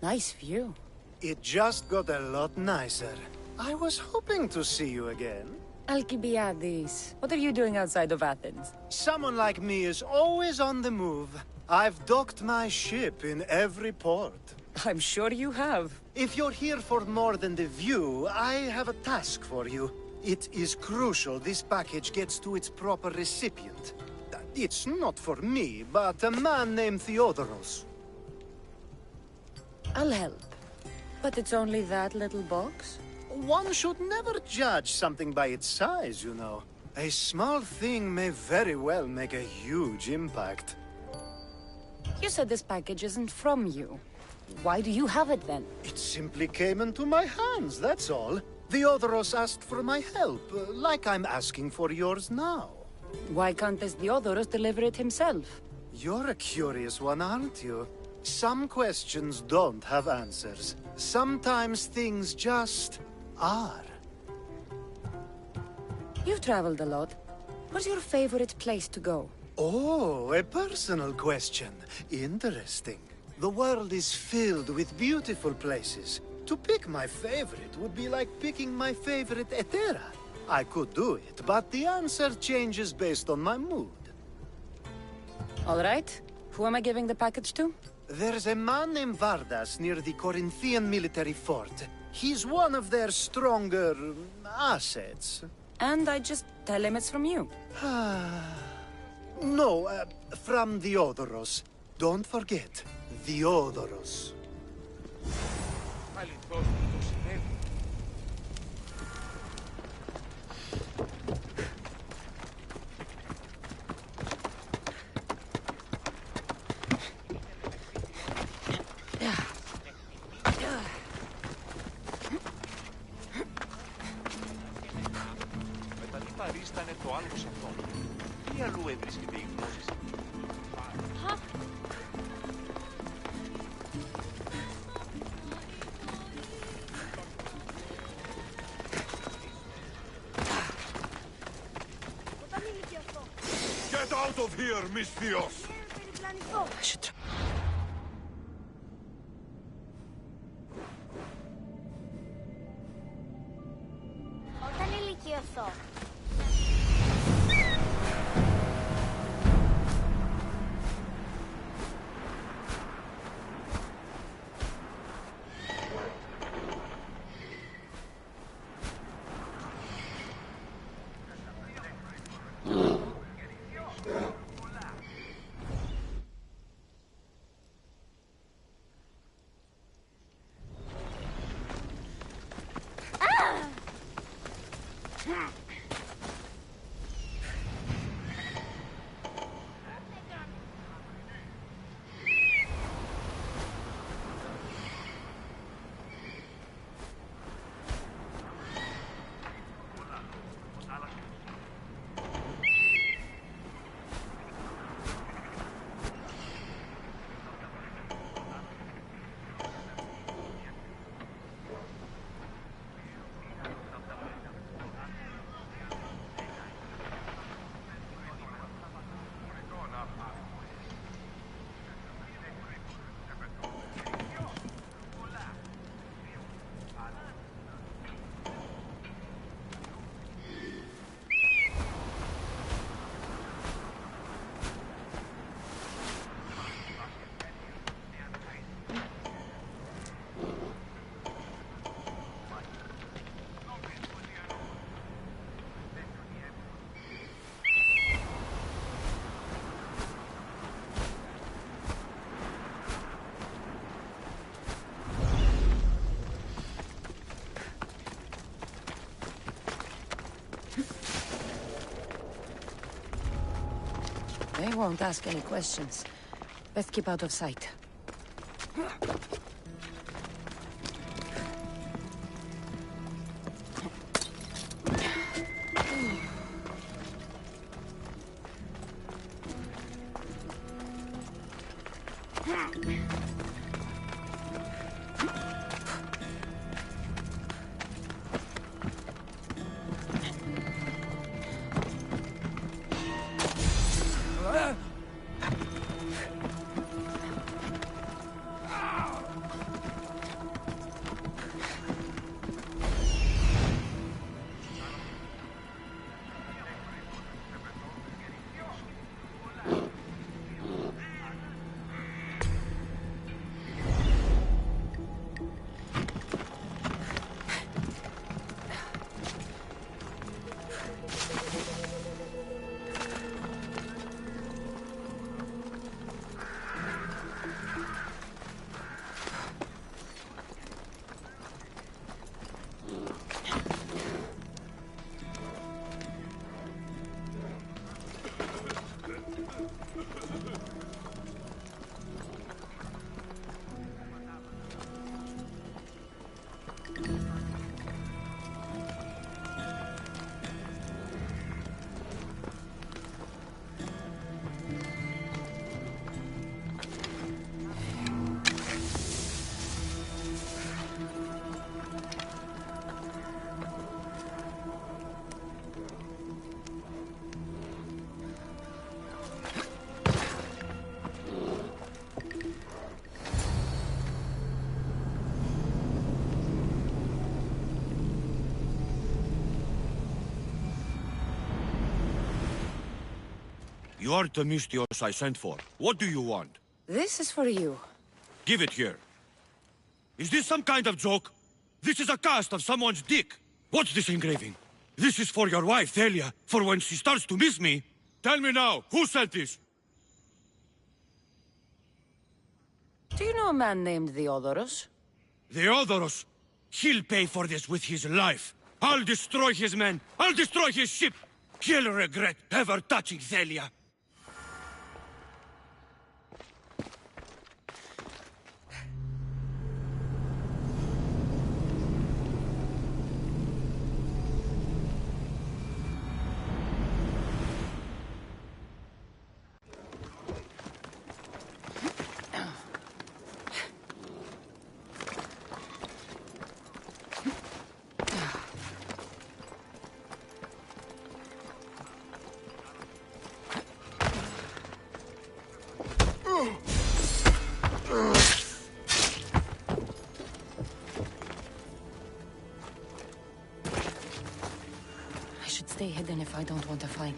Nice view. It just got a lot nicer. I was hoping to see you again. Alcibiades, what are you doing outside of Athens? Someone like me is always on the move. I've docked my ship in every port. I'm sure you have. If you're here for more than the view, I have a task for you. It is crucial this package gets to its proper recipient. It's not for me, but a man named Theodoros. I'll help. But it's only that little box? One should never judge something by its size, you know. A small thing may very well make a huge impact. You said this package isn't from you. Why do you have it then? It simply came into my hands, that's all. Theodoros asked for my help, like I'm asking for yours now. Why can't this Theodoros deliver it himself? You're a curious one, aren't you? Some questions don't have answers. Sometimes things just are. You've traveled a lot. What's your favorite place to go? Oh, a personal question. Interesting. The world is filled with beautiful places. To pick my favorite would be like picking my favorite Etera. I could do it, but the answer changes based on my mood. All right. Who am I giving the package to? There's a man named Vardas near the Corinthian military fort. He's one of their stronger assets. And I just tell him it's from you. No, from Theodoros. Don't forget, Theodoros. Ήταν το άλογος αυτό. Τι αλλού έβρισκεται η γνώση. Get out of here, Misthios! I should try. Όταν ηλικιωθώ. They won't ask any questions. Best keep out of sight. You are the Mystios I sent for. What do you want? This is for you. Give it here. Is this some kind of joke? This is a cast of someone's dick. What's this engraving? This is for your wife, Thalia, for when she starts to miss me. Tell me now, who sent this? Do you know a man named Theodoros? Theodoros? He'll pay for this with his life. I'll destroy his men. I'll destroy his ship. He'll regret ever touching Thalia. I should stay hidden if I don't want to fight.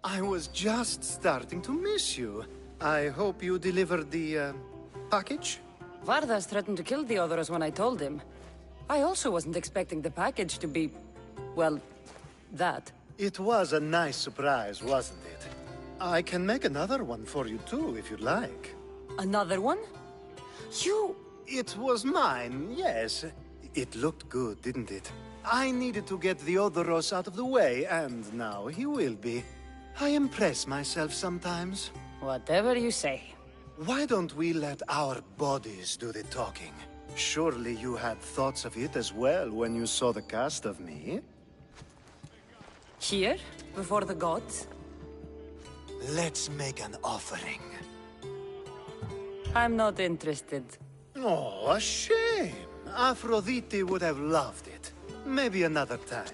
I was just starting to miss you. I hope you delivered the, package? Vardas threatened to kill Theodoros when I told him. I also wasn't expecting the package to be... well, that. It was a nice surprise, wasn't it? I can make another one for you too, if you'd like. Another one? You... It was mine, yes. It looked good, didn't it? I needed to get Theodoros out of the way, and now he will be. I impress myself sometimes. Whatever you say. Why don't we let our bodies do the talking? Surely you had thoughts of it as well when you saw the cast of me? Here? Before the gods? Let's make an offering. I'm not interested. Oh, a shame. Aphrodite would have loved it. Maybe another time.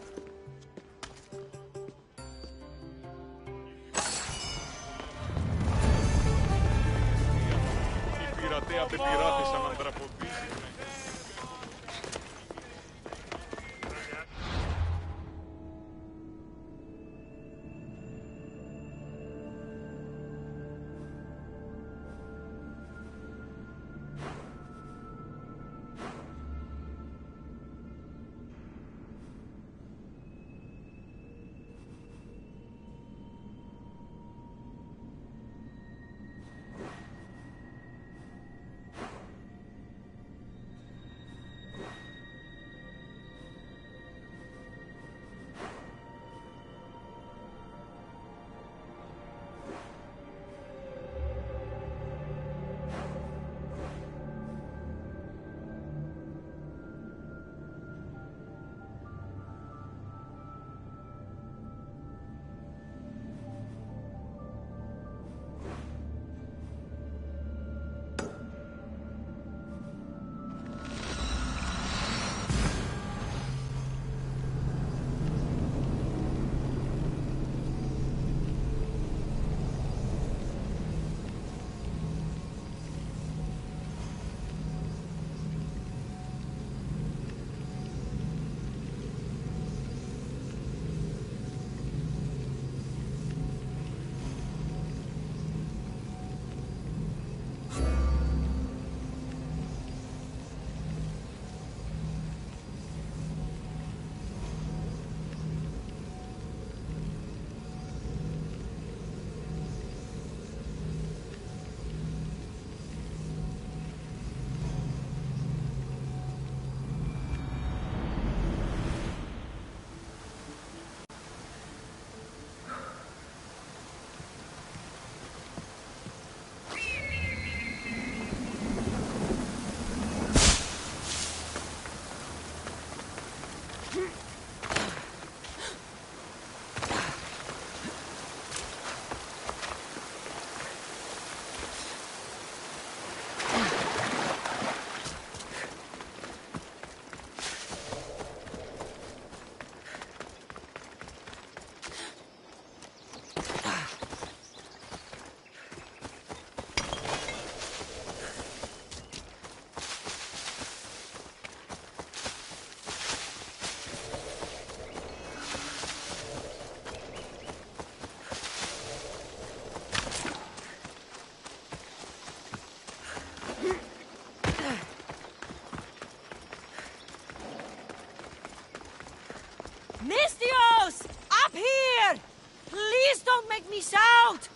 Peace out!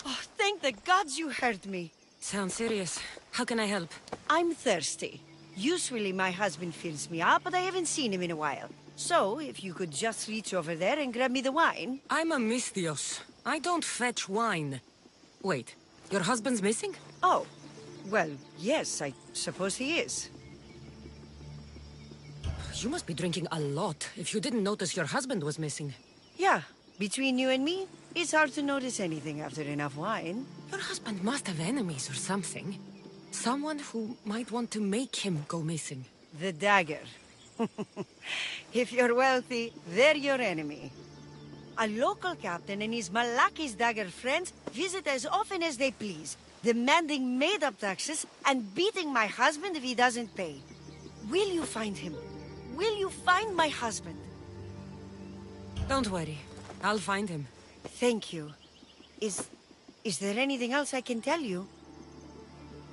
Oh, thank the gods you heard me. Sounds serious. How can I help? I'm thirsty. Usually my husband fills me up, but I haven't seen him in a while. So, if you could just reach over there and grab me the wine. I'm a Misthios. I don't fetch wine. Wait, your husband's missing? Oh, well, yes, I suppose he is. You must be drinking a lot if you didn't notice your husband was missing. Yeah, between you and me, it's hard to notice anything after enough wine. Your husband must have enemies or something. Someone who might want to make him go missing. The dagger. If you're wealthy, they're your enemy. A local captain and his Malaki's dagger friends visit as often as they please, demanding made-up taxes and beating my husband if he doesn't pay. Will you find him? Will you find my husband? Don't worry. I'll find him. Thank you. Is there anything else I can tell you?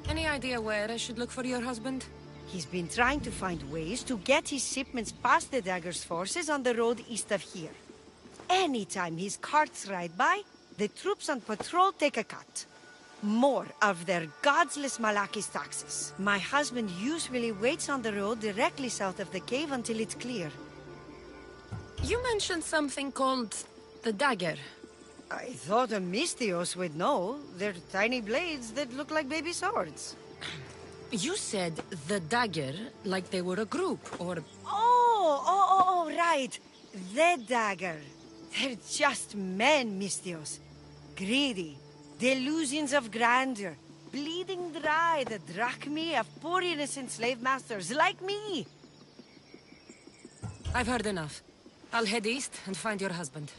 Any idea where I should look for your husband? He's been trying to find ways to get his shipments past the Dagger's forces on the road east of here. Anytime his carts ride by, the troops on patrol take a cut. More of their godless Malaki's taxes. My husband usually waits on the road directly south of the cave until it's clear. You mentioned something called the dagger. I thought a Misthios would know. They're tiny blades that look like baby swords. You said the dagger like they were a group, or... Oh, right. The dagger. They're just men, Misthios. Greedy. Delusions of grandeur. Bleeding dry the drachmae of poor innocent slave masters like me. I've heard enough. I'll head east and find your husband.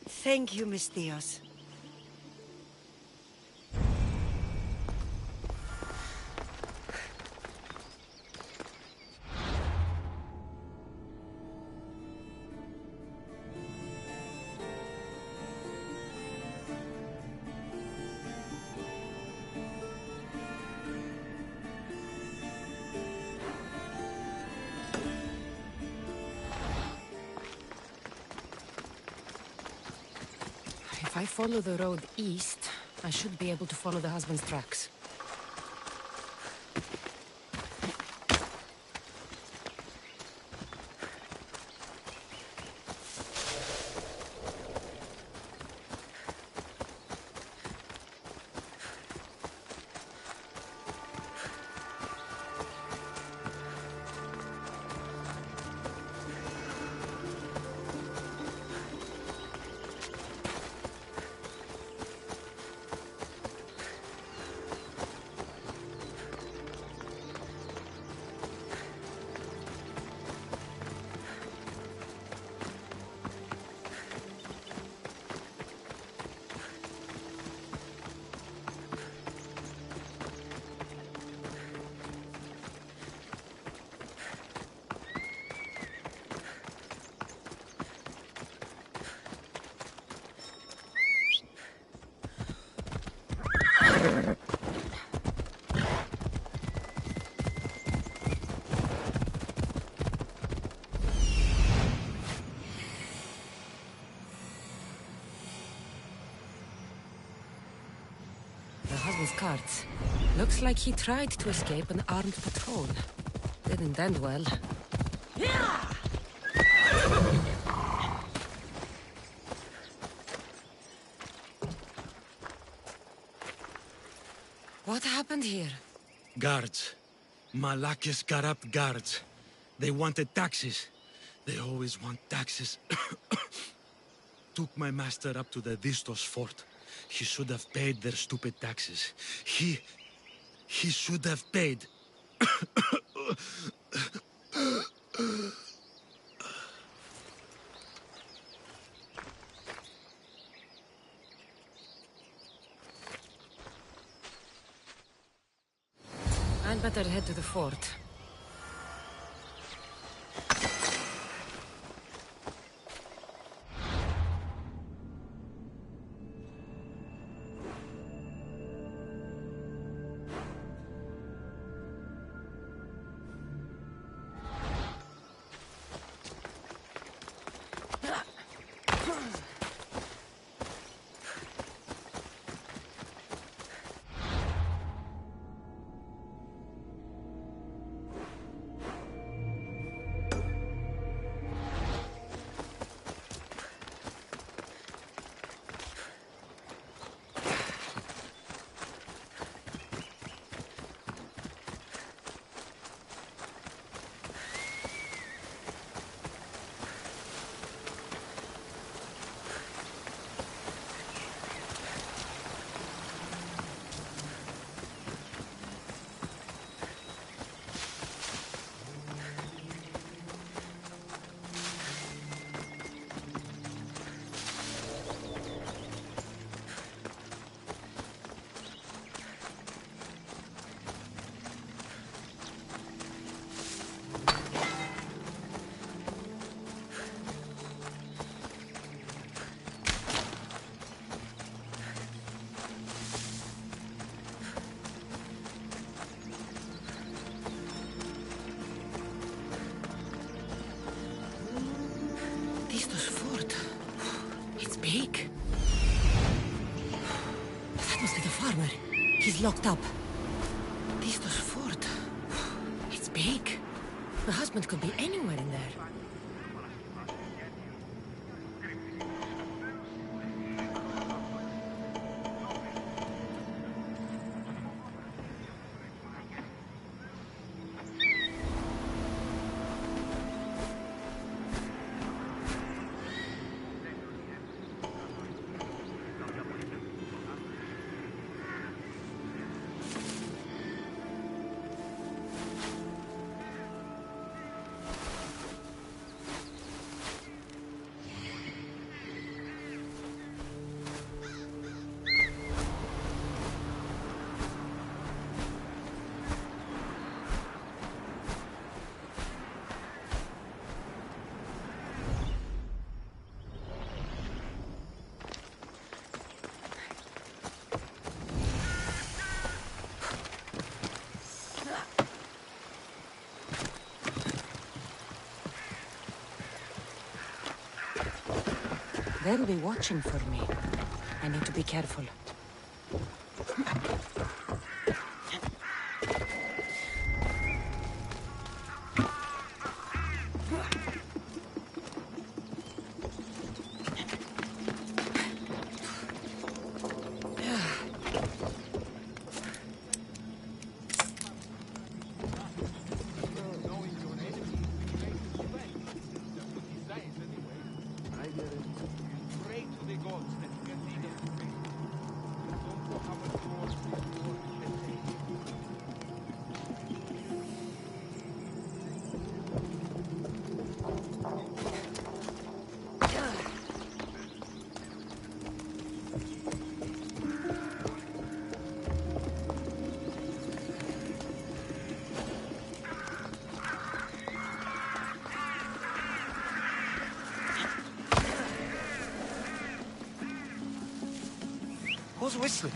Thank you, Misthios. If I follow the road east, I should be able to follow the husband's tracks. His carts. Looks like he tried to escape an armed patrol. Didn't end well. What happened here? Guards. Malaki's corrupt guards. They wanted taxes. They always want taxes. Took my master up to the Distos fort. He should have paid their stupid taxes. He should have paid. I'd better head to the fort. That must be the farmer. He's locked up. This fort. It's big. The husband could be anywhere in there. They'll be watching for me. I need to be careful. Who's whistling?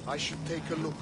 I should take a look.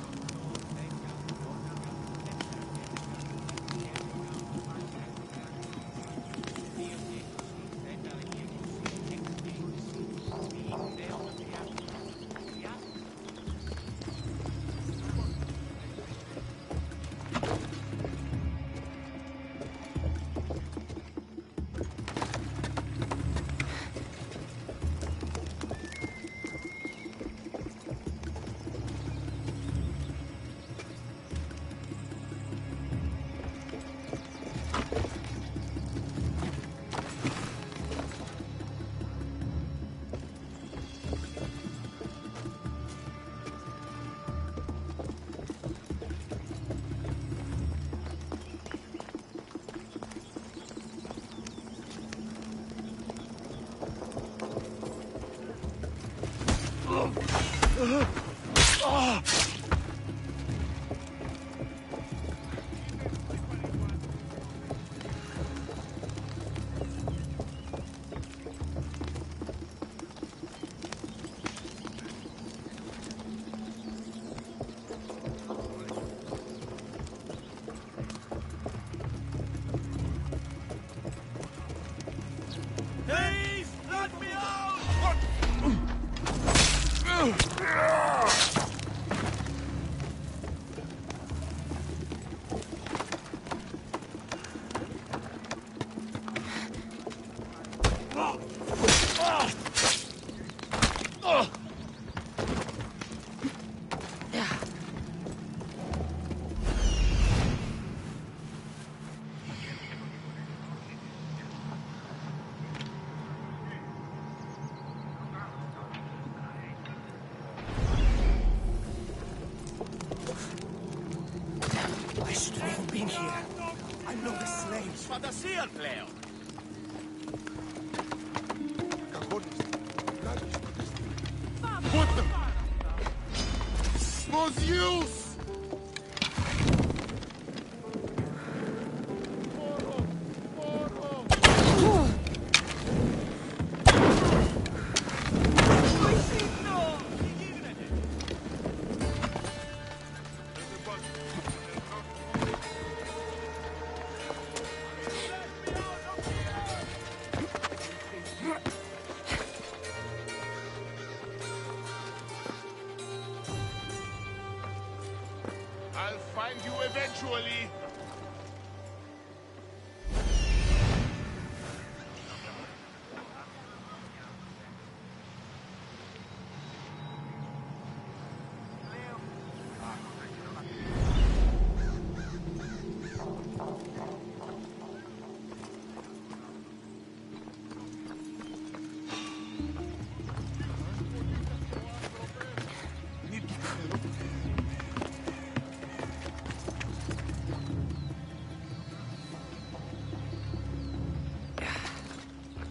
Fantasia, Cleo! What the? Los use! I'll find you eventually.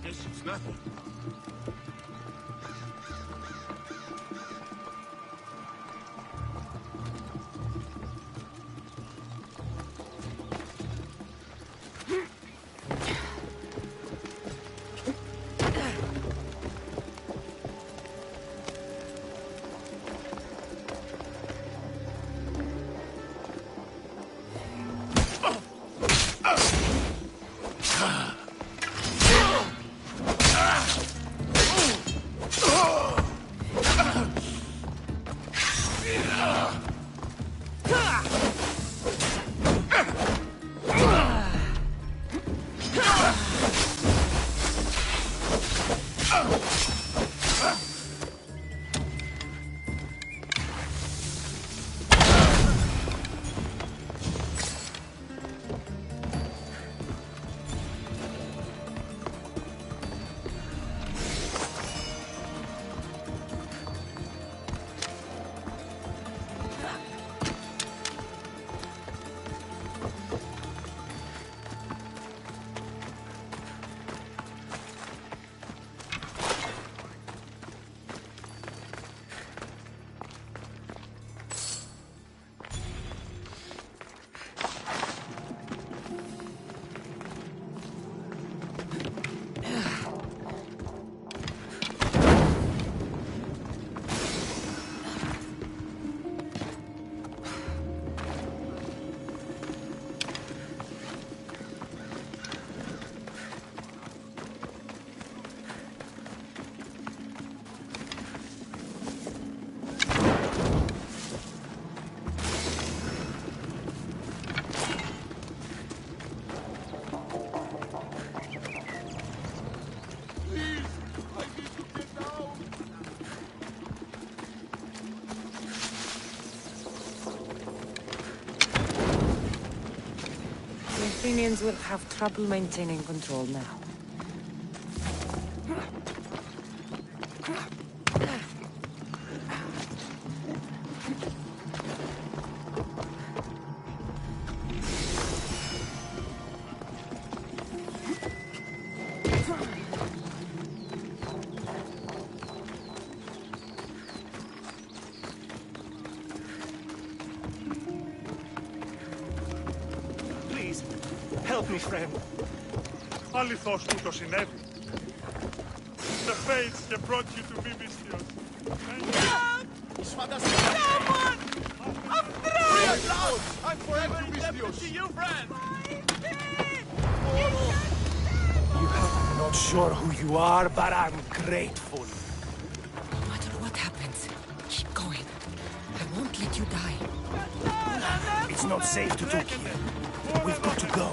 It's nothing. Athenians will have trouble maintaining control now. Please, help me, friend. Αληθώς του το συνέβη. The fates have brought you to me, Mystios. Someone! I'm through! I'm forever indebted to you, friend! I'm not sure who you are, but I'm grateful. No matter what happens, keep going. I won't let you die. It's not safe to talk here. We've got to go.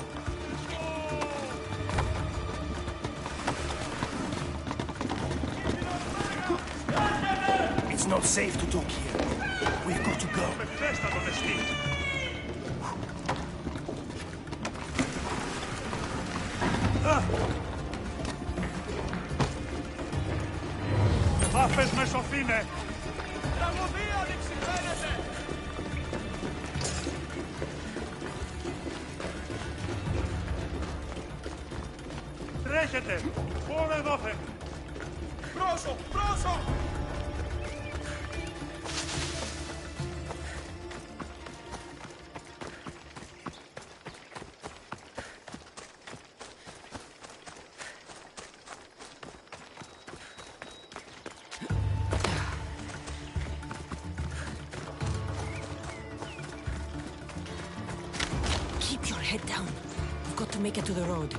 It's not safe to talk here. We've got to go. Άφες με σωθήνε! Τραγωδία ανεξυπέρεται! Τρέχετε! Φόρε δόθε! Πρόσω! Πρόσω! Keep your head down. We've got to make it to the road.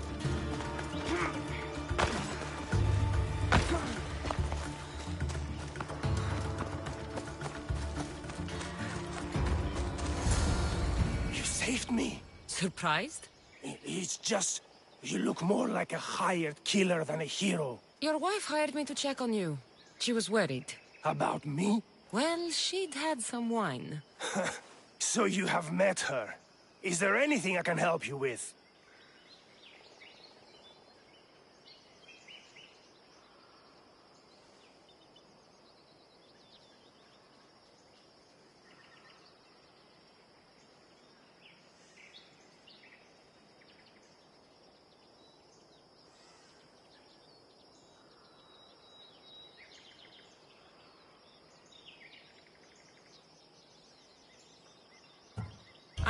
You saved me. Surprised? It's just... you look more like a hired killer than a hero. Your wife hired me to check on you. She was worried. About me? Well, she'd had some wine. So you have met her. Is there anything I can help you with?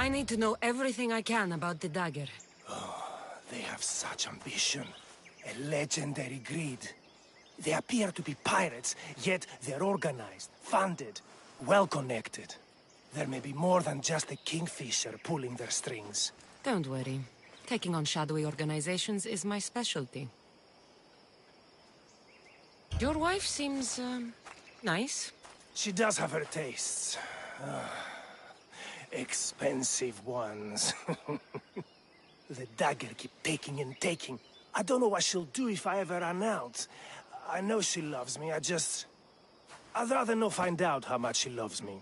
I need to know everything I can about the dagger. They have such ambition. A legendary greed. They appear to be pirates, yet they're organized, funded, well-connected. There may be more than just a kingfisher pulling their strings. Don't worry. Taking on shadowy organizations is my specialty. Your wife seems, nice. She does have her tastes. Expensive ones. The dagger keep taking and taking. I don't know what she'll do if I ever run out. I know she loves me, I'd rather not find out how much she loves me.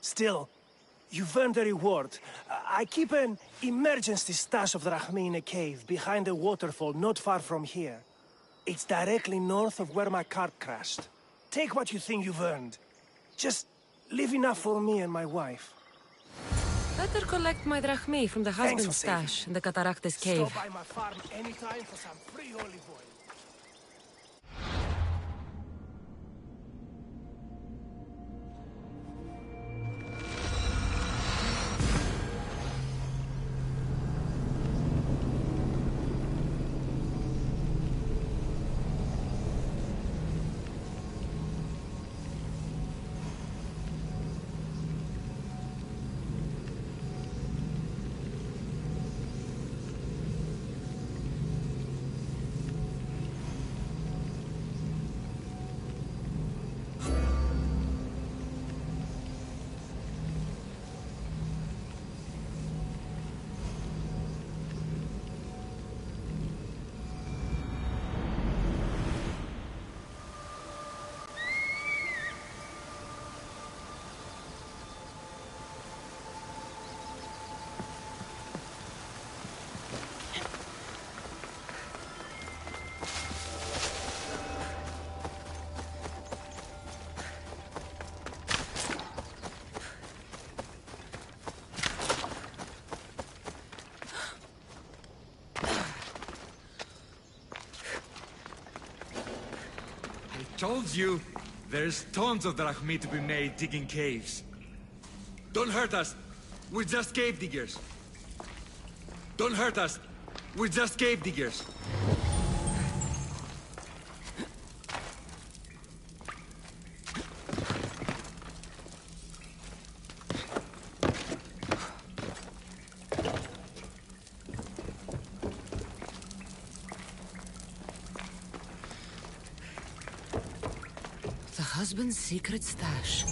Still, you've earned a reward. I keep an emergency stash of drachmae in a cave behind a waterfall not far from here. It's directly north of where my cart crashed. Take what you think you've earned. Just leave enough for me and my wife. Better collect my drachmae from the husband's for saving stash in the Cataractes cave. Stop by my farm anytime for some free olive oil. Told you, there's tons of drachmi to be made digging caves. Don't hurt us. We're just cave diggers. Don't hurt us. We're just cave diggers. The husband's secret stash.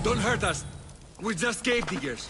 Don't hurt us. We're just cave diggers.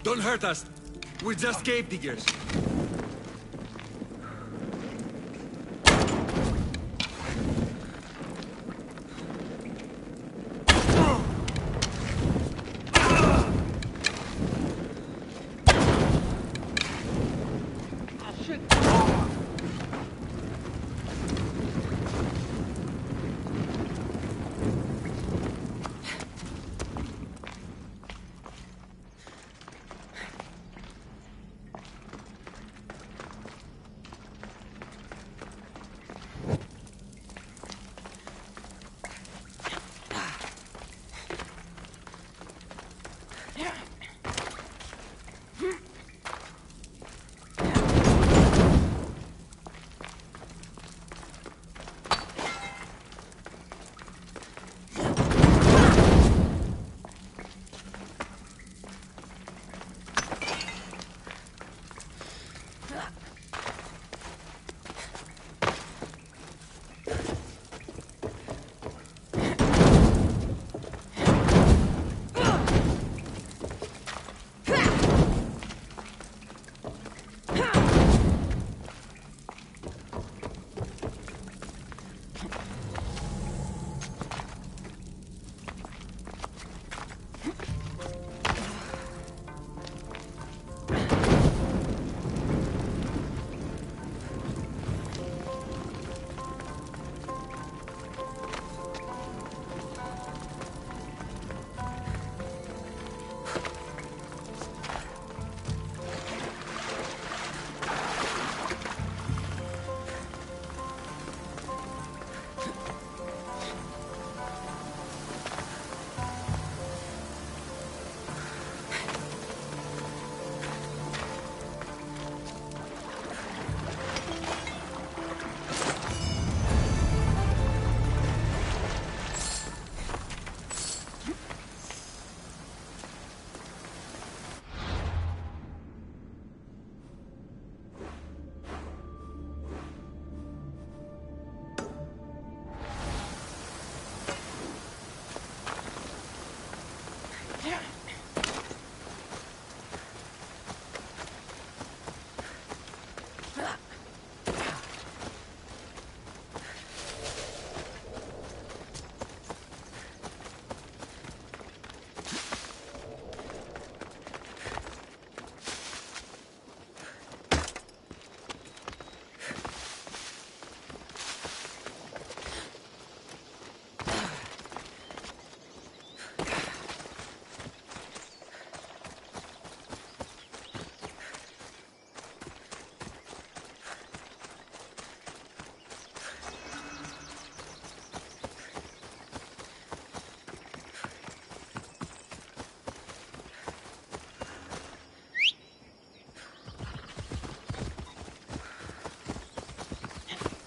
Don't hurt us. We're just cave diggers.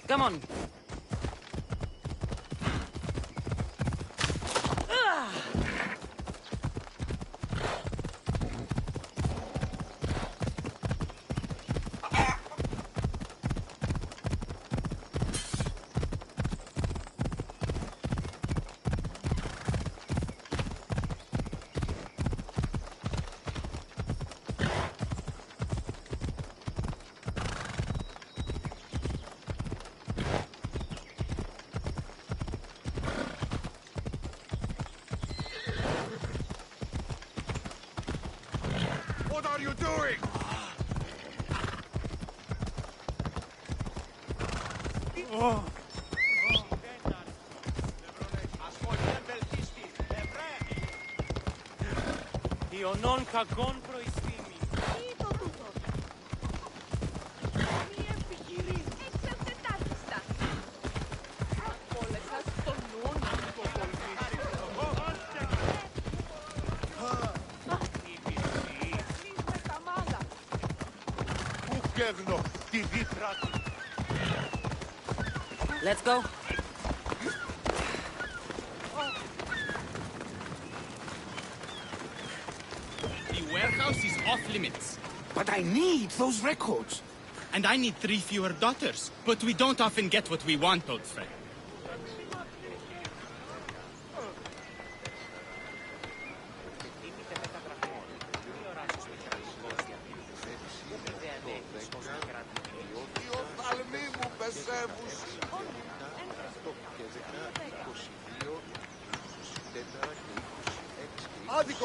Come on. What are you doing? Oh. Io non cagon pro istimi. Ito tuto. Mi επιχειρείς. Έξω τετάρτιστα. Όλες σας το νόνο το κολμίσι. Λύς με τα μάλα. Πού καίγνω τη δίτρα του. Let's go. The warehouse is off limits. But I need those records. And I need 3 fewer daughters. But we don't often get what we want, old friend.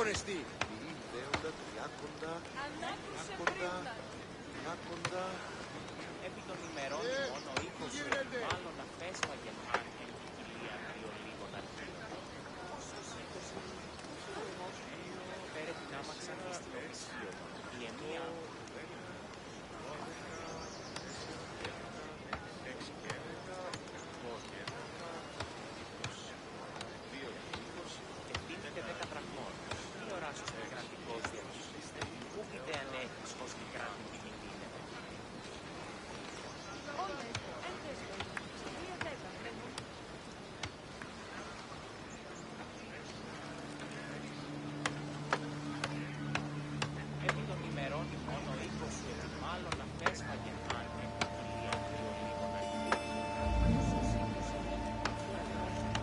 Ορεστή. Δέοντα, τριάκοντα, τριάκοντα. Επί των ημερών μόνο 20, μάλλον απέσπαγεν αν εν ποικιλία λίγο αρχείο. Όσους 20, φέρε την άμαξα της στην Οδυσσείο, η εμία και 10 δραχμών. Τι οράσος ο κρατικός διαχείριστε, πού πείτε αν έχεις ως την κράτη την είναι. Επί των ημερών μόνο 20, μάλλον απέσπαγεν αν εν ποικιλία λίγο αρχείο.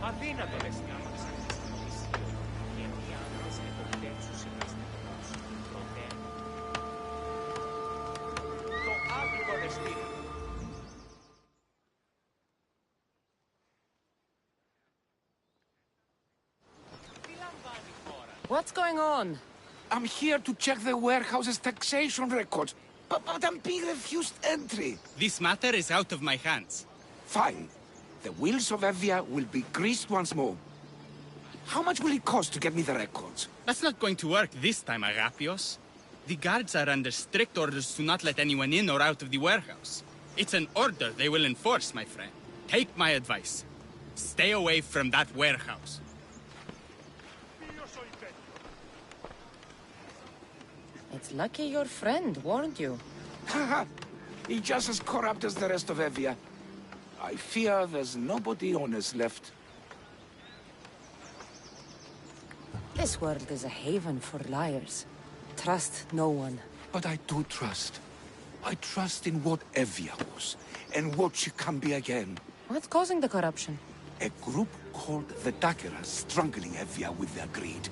Αδύνατο λες να άμαξα της στην Οδυσσείο, και μία άντρες εποπτεύσους συναισθητικούς. Τότε το άπλυγο δεστήριο. Τι λαμβάνει χώρα? What's going on? I'm here to check the warehouse's taxation records, but I'm being refused entry. This matter is out of my hands. Fine. The wheels of Evia will be greased once more. How much will it cost to get me the records? That's not going to work this time, Agapios. The guards are under strict orders to not let anyone in or out of the warehouse. It's an order they will enforce, my friend. Take my advice. Stay away from that warehouse. It's lucky your friend warned you. Haha. He's just as corrupt as the rest of Evia. I fear there's nobody honest left. This world is a haven for liars. Trust no one. But I do trust. I trust in what Evia was, and what she can be again. What's causing the corruption? A group called the Daggers struggling Evia with their greed.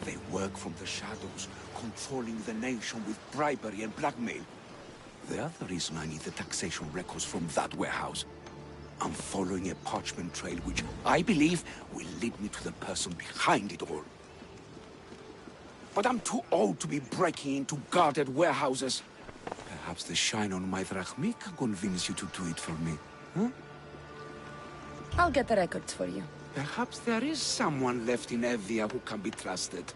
They work from the shadows, controlling the nation with bribery and blackmail. The other reason I need the taxation records from that warehouse. I'm following a parchment trail which I believe will lead me to the person behind it all. But I'm too old to be breaking into guarded warehouses. Perhaps the shine on my drachmi can convince you to do it for me, huh? I'll get the records for you. Perhaps there is someone left in Evia who can be trusted.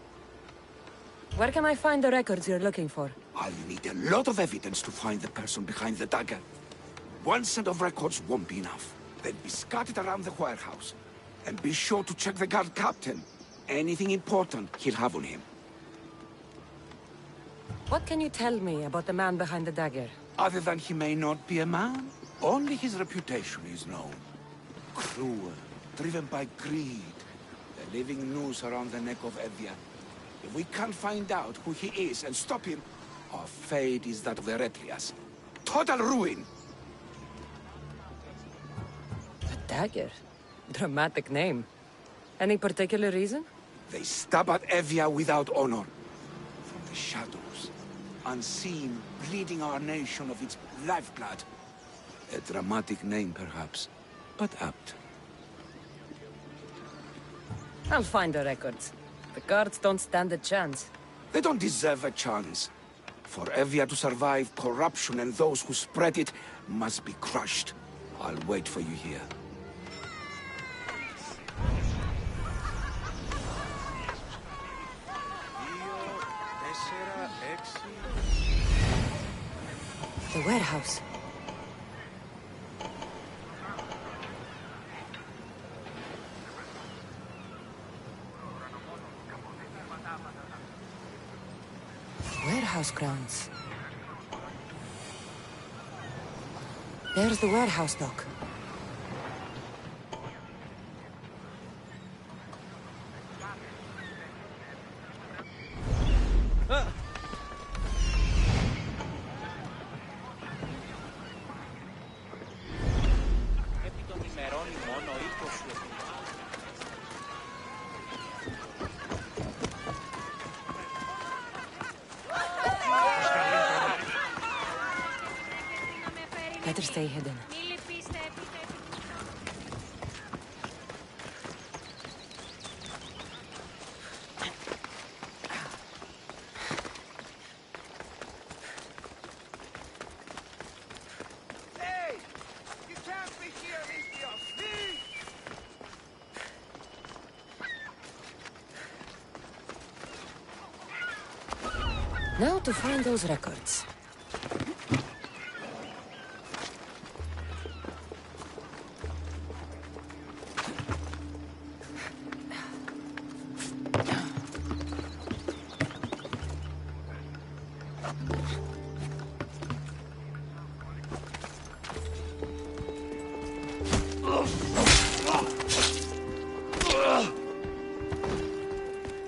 Where can I find the records you're looking for? I'll need a lot of evidence to find the person behind the dagger. One set of records won't be enough. They'll be scattered around the warehouse. And be sure to check the guard captain. Anything important he'll have on him. What can you tell me about the man behind the dagger? Other than he may not be a man, only his reputation is known. Cruel, driven by greed. A living noose around the neck of Evia. If we can't find out who he is and stop him, our fate is that of the Retrias. Total ruin! The dagger? Dramatic name. Any particular reason? They stab at Evia without honor. From the shadows, unseen, bleeding our nation of its lifeblood. A dramatic name, perhaps, but apt. I'll find the records. The guards don't stand a chance. They don't deserve a chance. For Evia to survive corruption, and those who spread it must be crushed. I'll wait for you here. The warehouse. Warehouse grounds. There's the warehouse dock. Επί των ημερών μόνο 20 Better stay hidden. Now to find those records.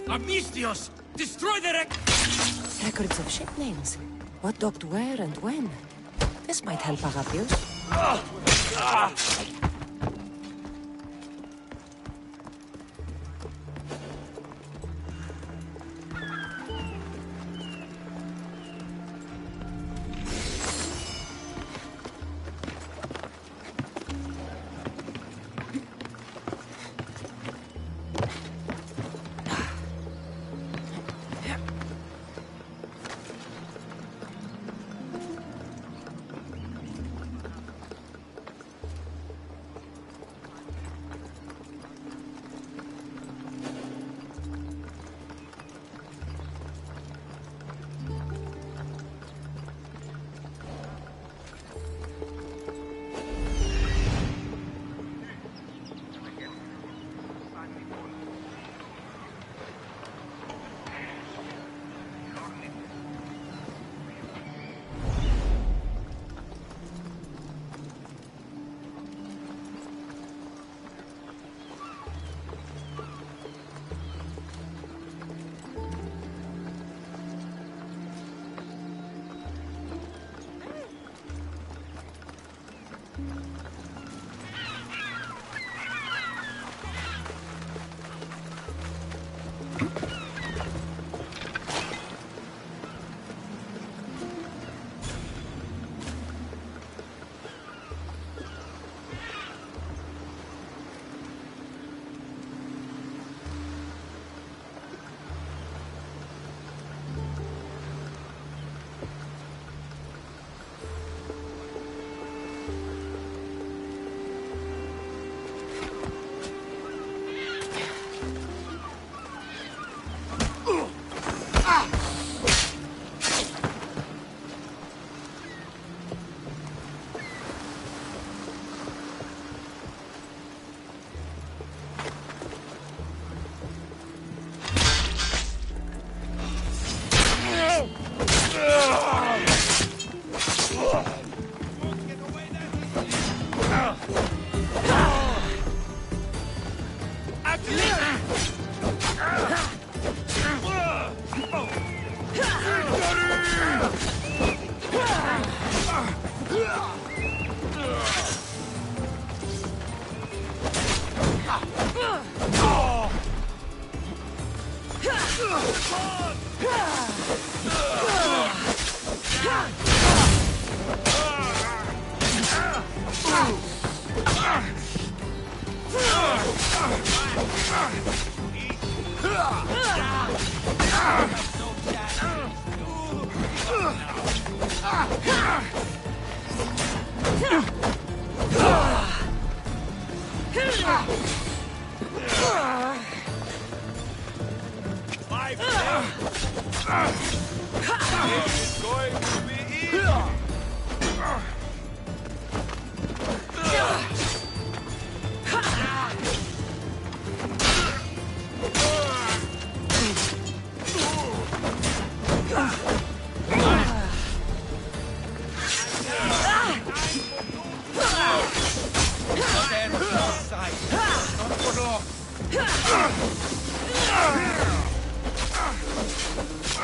Amistios! Destroy the Records of ship names. What docked where and when. This might help Agapios. Not for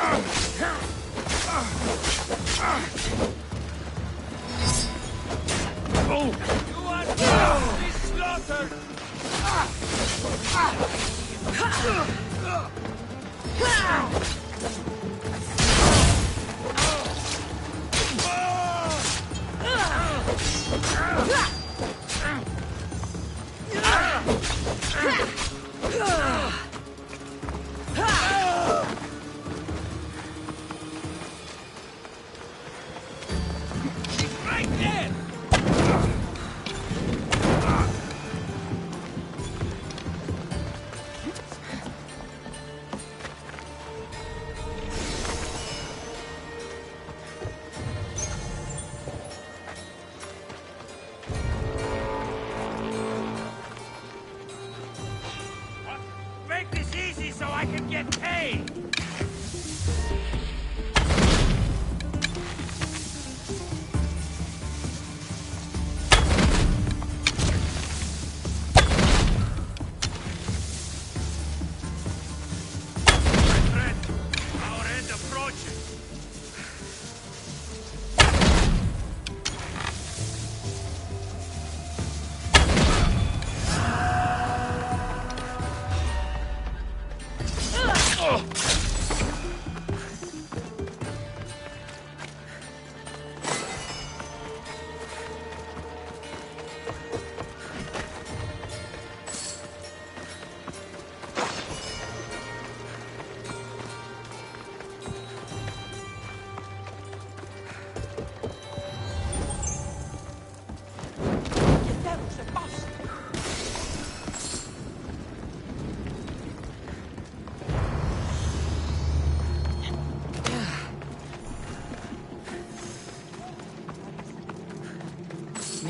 long.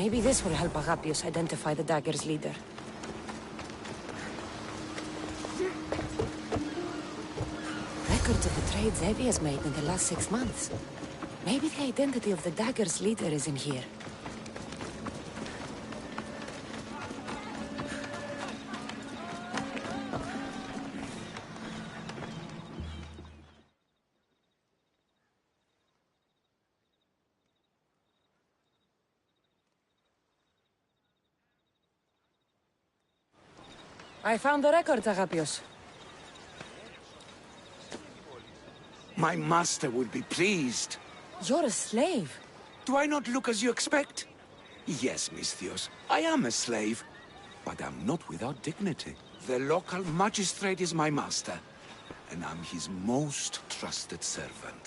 Maybe this will help Agapios identify the dagger's leader. Records of the trades Evie has made in the last 6 months. Maybe the identity of the dagger's leader is in here. I found the records, Agapios. My master would be pleased. You're a slave. Do I not look as you expect? Yes, Misthios, I am a slave. But I'm not without dignity. The local magistrate is my master, and I'm his most trusted servant.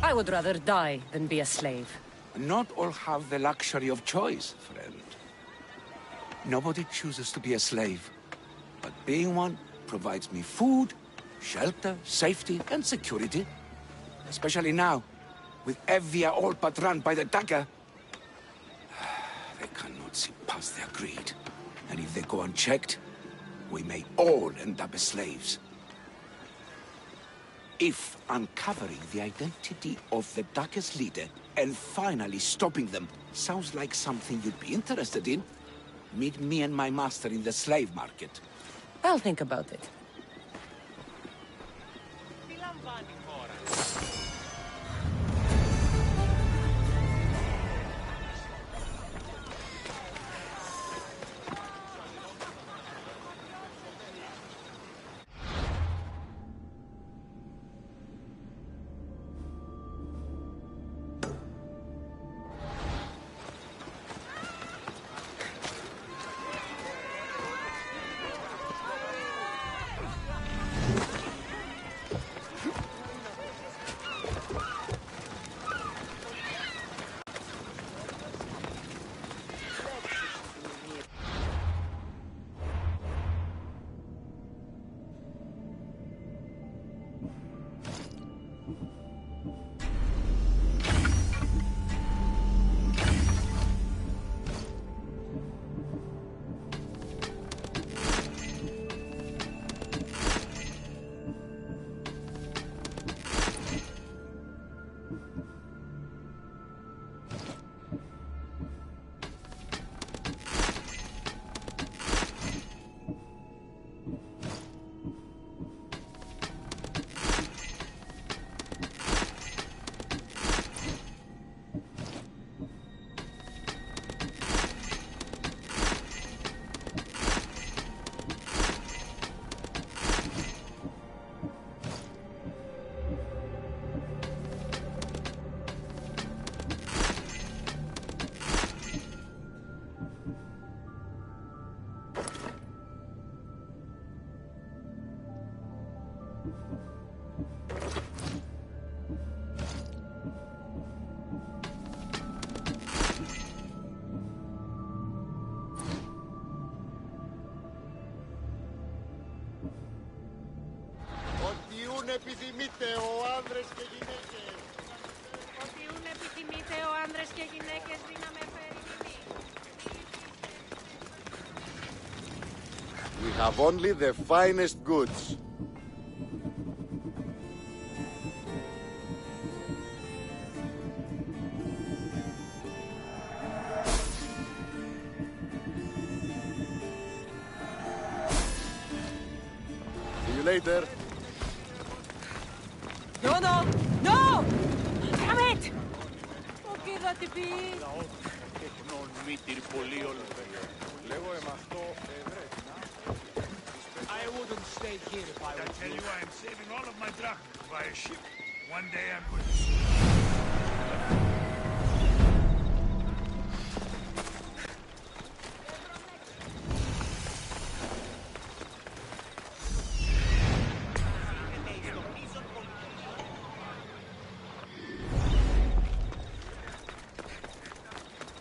I would rather die than be a slave. Not all have the luxury of choice, friend. Nobody chooses to be a slave. But being one provides me food, shelter, safety, and security. Especially now, with Evia all but run by the dagger. They cannot see past their greed. And if they go unchecked, we may all end up as slaves. If uncovering the identity of the dagger's leader and finally stopping them sounds like something you'd be interested in, meet me and my master in the slave market. I'll think about it. επιθυμείτε ο άνδρες και γυναίκες. Ό,τι ούν επιθυμείτε ο άνδρες και γυναίκες δύναμε περιμηνή. We have only the finest goods. See you later. No, no! No! Damn it! Okay, that be. I wouldn't stay here if I were you. I tell you, I am saving all of my drachmas to buy a ship. One day I'm going to see.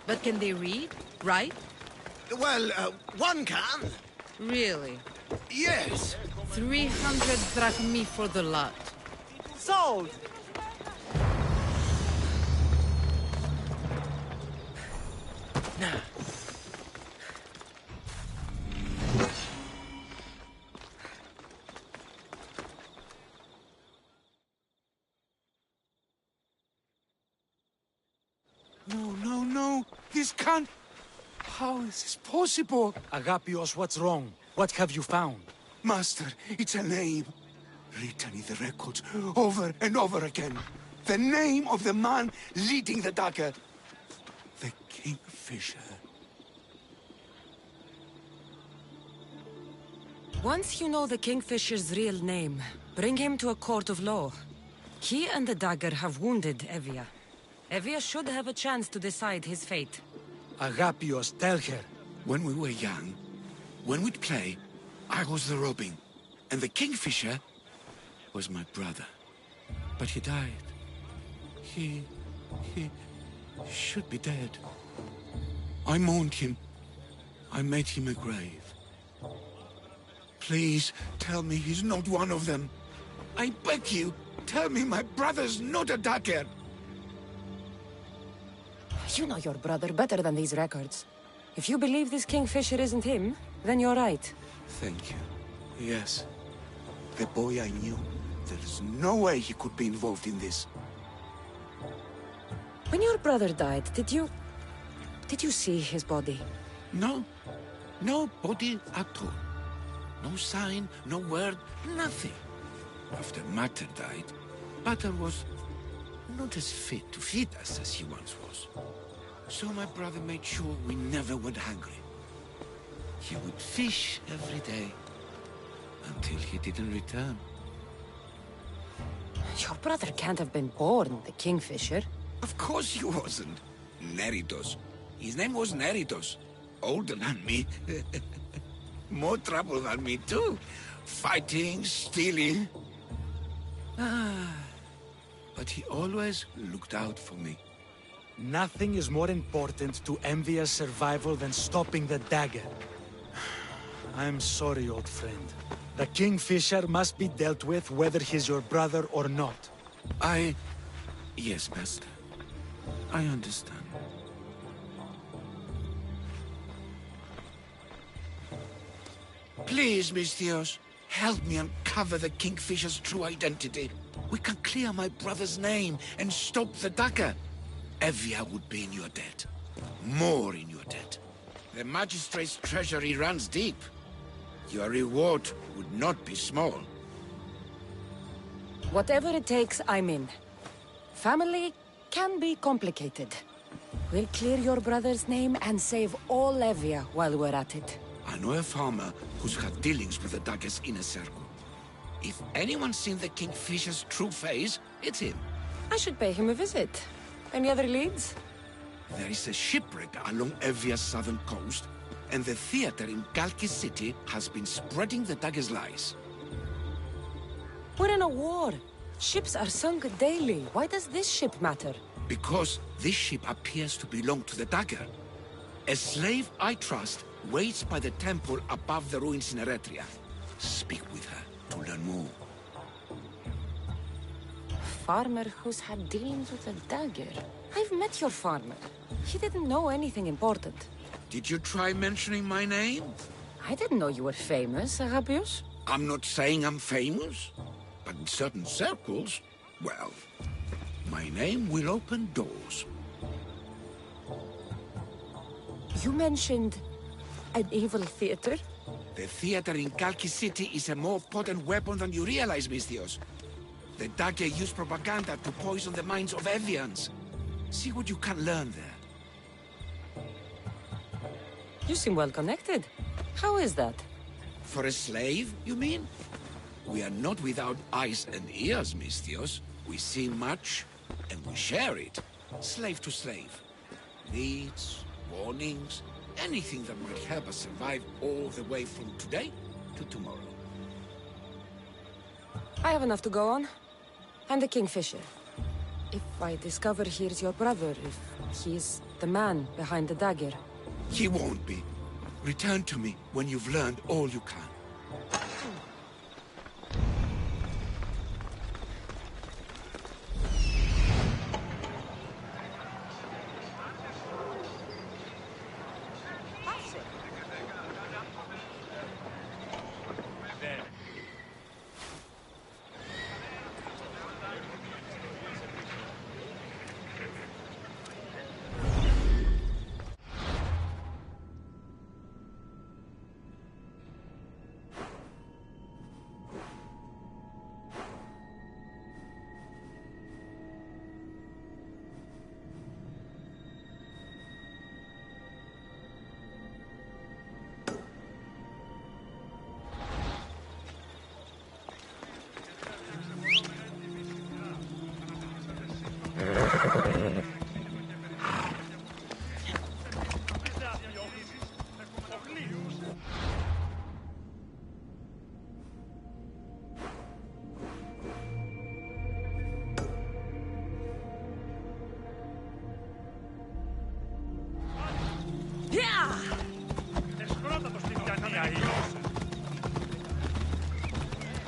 But can they read, write? Well, one can. Really? Yes. 300 drachmi for the lot. Sold! This can't... How is this possible? Agapios, what's wrong? What have you found? Master, it's a name. Written in the records over and over again. The name of the man leading the dagger. The Kingfisher. Once you know the Kingfisher's real name, bring him to a court of law. He and the dagger have wounded Evia. Evia should have a chance to decide his fate. Agapios, tell her. When we were young, when we'd play, I was the robin, and the Kingfisher was my brother. But he died. He should be dead. I mourned him. I made him a grave. Please, tell me he's not one of them. I beg you, tell me my brother's not a dagger. You know your brother better than these records. If you believe this Kingfisher isn't him, then you're right. Thank you. Yes. The boy I knew, there's no way he could be involved in this. When your brother died, did you see his body? No. No body at all. No sign, no word, nothing. After Mater died, Mater was not as fit to feed us as he once was. So my brother made sure we never went hungry. He would fish every day, until he didn't return. Your brother can't have been born the Kingfisher. Of course he wasn't. Neritos. His name was Neritos. Older than me. More trouble than me too. Fighting, stealing. But he always looked out for me. Nothing is more important to Envia's survival than stopping the dagger. I'm sorry, old friend. The Kingfisher must be dealt with whether he's your brother or not. Yes, Master. I understand. Please, Misthios, help me uncover the Kingfisher's true identity. We can clear my brother's name and stop the dagger. Evia would be in your debt. More in your debt. The Magistrate's treasury runs deep. Your reward would not be small. Whatever it takes, I'm in. Family can be complicated. We'll clear your brother's name and save all Evia while we're at it. I know a farmer who's had dealings with the dagger's inner circle. If anyone's seen the Kingfisher's true face, it's him. I should pay him a visit. Any other leads? There is a shipwreck along Evia's southern coast, and the theater in Kalki City has been spreading the dagger's lies. We're in a war. Ships are sunk daily. Why does this ship matter? Because this ship appears to belong to the dagger. A slave I trust waits by the temple above the ruins in Eretria. Speak with her to learn more. Farmer who's had dealings with a dagger. I've met your farmer. He didn't know anything important. Did you try mentioning my name? I didn't know you were famous, Agapios. I'm not saying I'm famous, but in certain circles, well, my name will open doors. You mentioned an evil theater? The theater in Kalki City is a more potent weapon than you realize, Misthios. The dagger used propaganda to poison the minds of Evians. See what you can learn there. You seem well connected. How is that? For a slave, you mean? We are not without eyes and ears, Misthios. We see much, and we share it. Slave to slave. Needs, warnings, anything that might help us survive all the way from today to tomorrow. I have enough to go on. I'm the Kingfisher. If I discover he's your brother, if he's the man behind the dagger... He won't be. Return to me when you've learned all you can.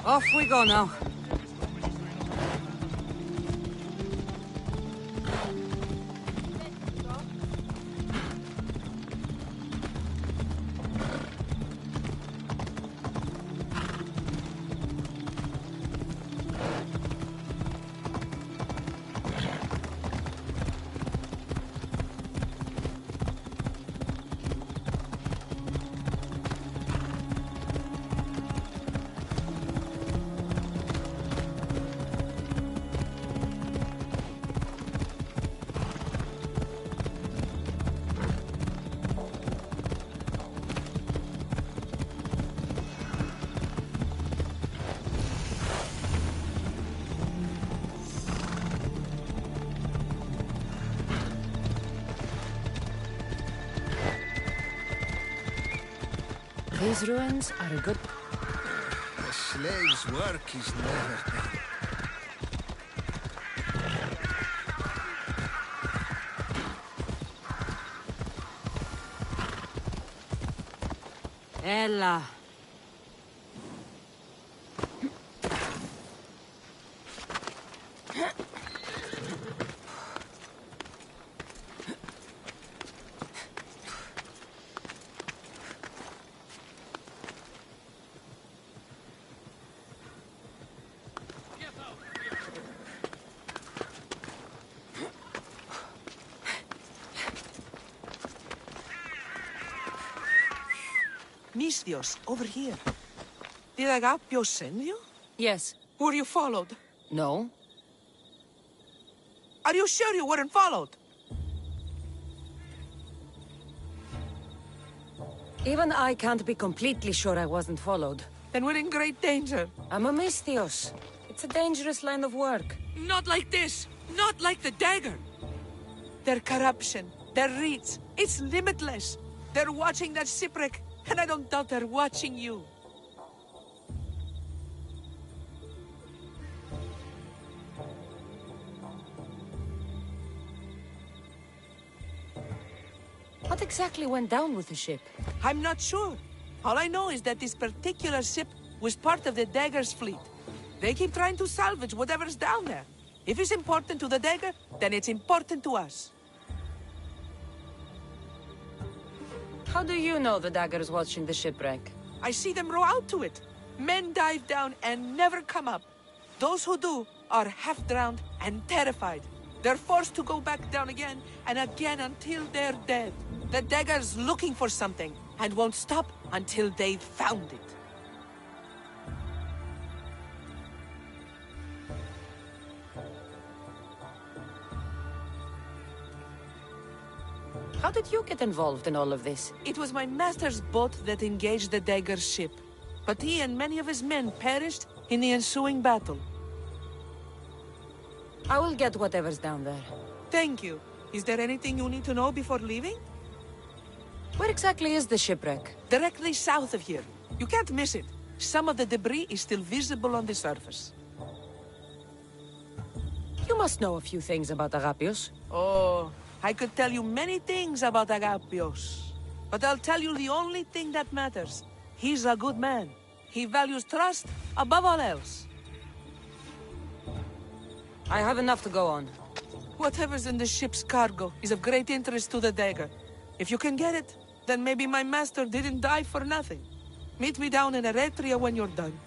Off we go now. These ruins are a good... The slave's work is never done. Ella. Misthios, over here. Did Agapios send you? Yes. Were you followed? No. Are you sure you weren't followed? Even I can't be completely sure I wasn't followed. Then we're in great danger. I'm a Misthios. It's a dangerous line of work. Not like this! Not like the dagger! Their corruption, their reach, it's limitless. They're watching that shipwreck, and I don't doubt they're watching you. What exactly went down with the ship? I'm not sure. All I know is that this particular ship was part of the Dagger's fleet. They keep trying to salvage whatever's down there. If it's important to the Dagger, then it's important to us. How do you know the Dagger's watching the shipwreck? I see them row out to it. Men dive down and never come up. Those who do are half-drowned and terrified. They're forced to go back down again and again until they're dead. The Dagger's looking for something and won't stop until they've found it. How did you get involved in all of this? It was my master's boat that engaged the Dagger's ship. But he and many of his men perished in the ensuing battle. I will get whatever's down there. Thank you. Is there anything you need to know before leaving? Where exactly is the shipwreck? Directly south of here. You can't miss it. Some of the debris is still visible on the surface. You must know a few things about Agapios. Oh, I could tell you many things about Agapios. But I'll tell you the only thing that matters. He's a good man. He values trust above all else. I have enough to go on. Whatever's in the ship's cargo is of great interest to the Dagger. If you can get it, then maybe my master didn't die for nothing. Meet me down in Eretria when you're done.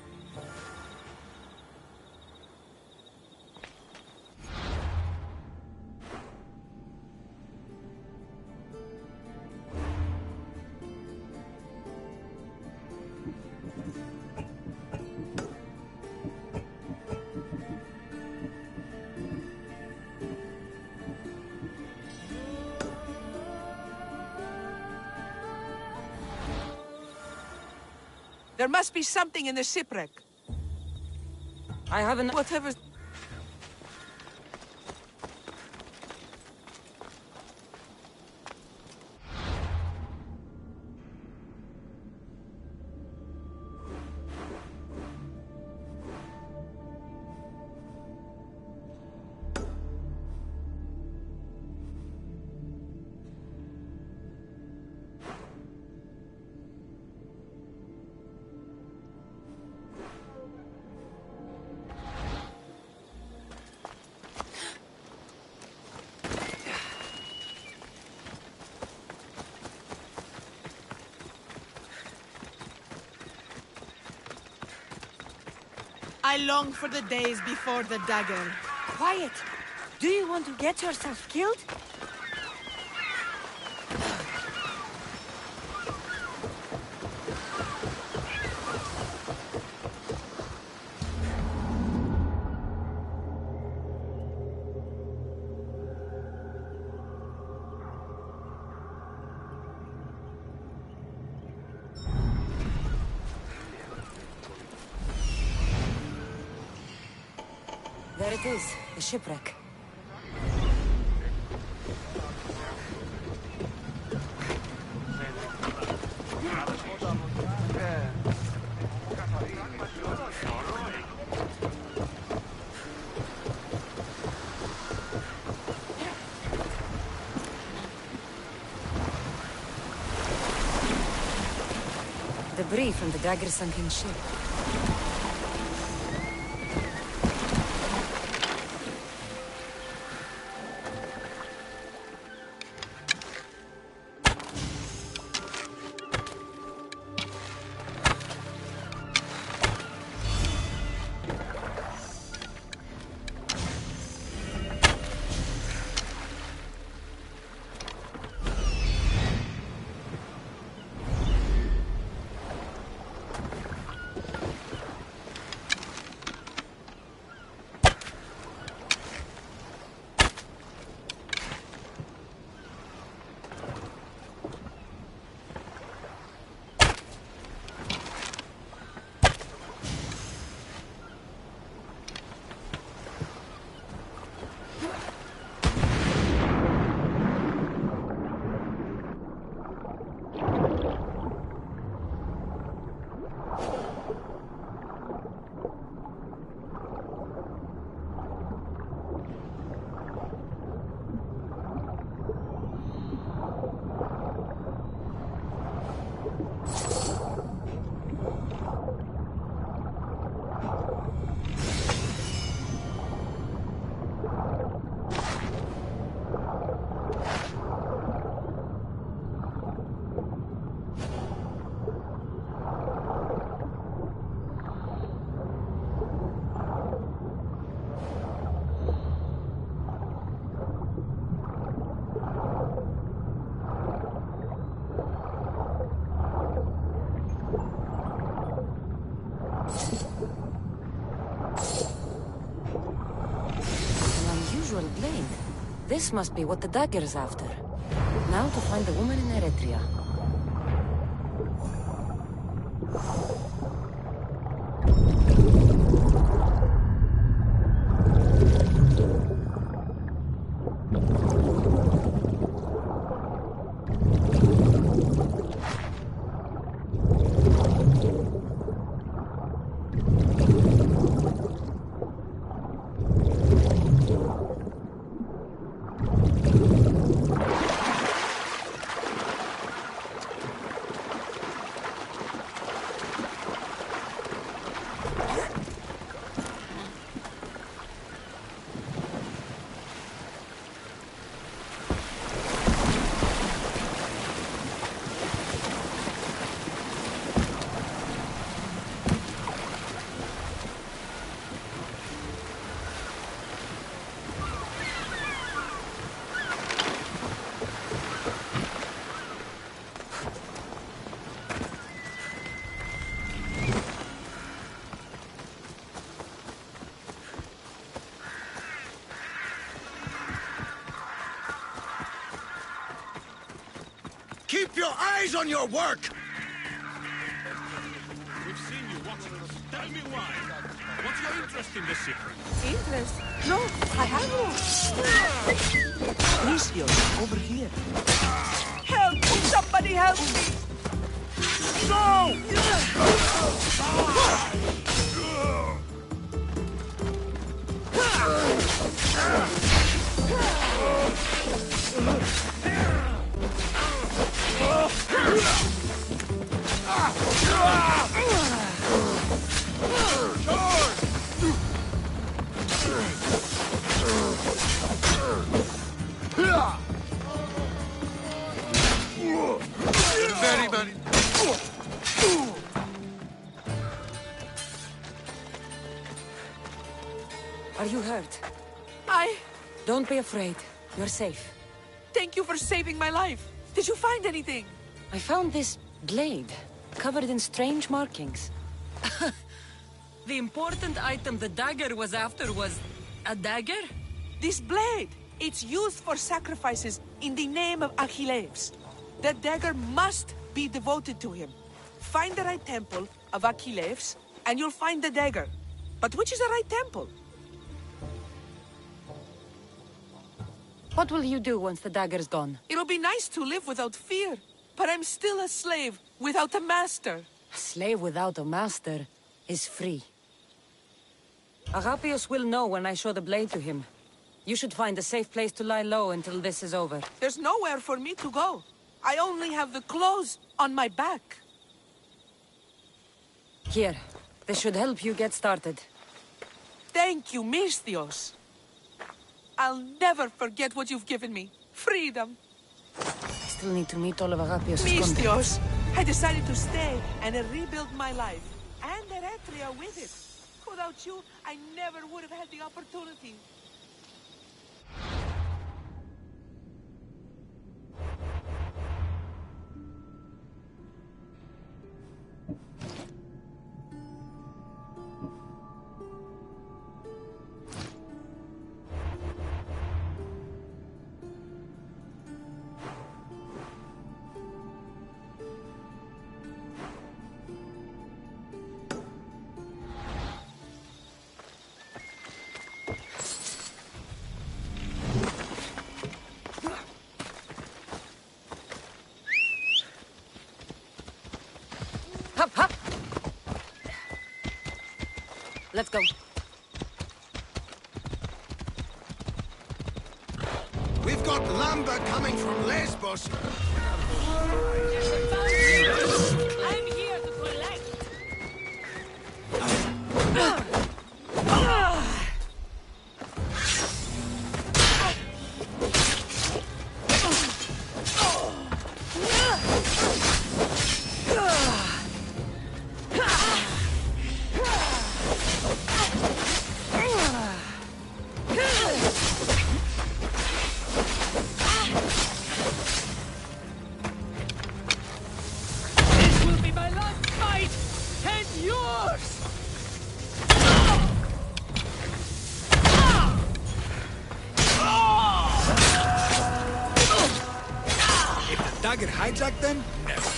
There must be something in the shipwreck. I haven't... Whatever... I long for the days before the dagger. Quiet! Do you want to get yourself killed? There it is, the shipwreck. Debris from the dagger-sunken ship. Blade. This must be what the dagger's after. Now to find the woman in Eretria. Keep your eyes on your work! We've seen you watching us. Tell me why. What's your interest in the secret? Interest? No, I have no. Lucius, over here. Help! Somebody help me! Very, very... Are you hurt? I... Don't be afraid. You're safe. Thank you for saving my life. Did you find anything? I found this blade, covered in strange markings. The important item the dagger was after was... a dagger? This blade! It's used for sacrifices in the name of Achilles. The dagger must be devoted to him. Find the right temple of Achilles, and you'll find the dagger. But which is the right temple? What will you do once the dagger's gone? It'll be nice to live without fear, but I'm still a slave without a master. A slave without a master is free. Agapios will know when I show the blade to him. You should find a safe place to lie low until this is over. There's nowhere for me to go. I only have the clothes on my back. Here, this should help you get started. Thank you, Misthios. I'll never forget what you've given me. Freedom. I still need to meet all of Agapios' Misthios, I decided to stay and rebuild my life. And Eretria with it. Without you, I never would have had the opportunity. Hop, hop! Let's go. We've got lumber coming from Lesbos. I'm here to collect. Dagger hijacked them? Never.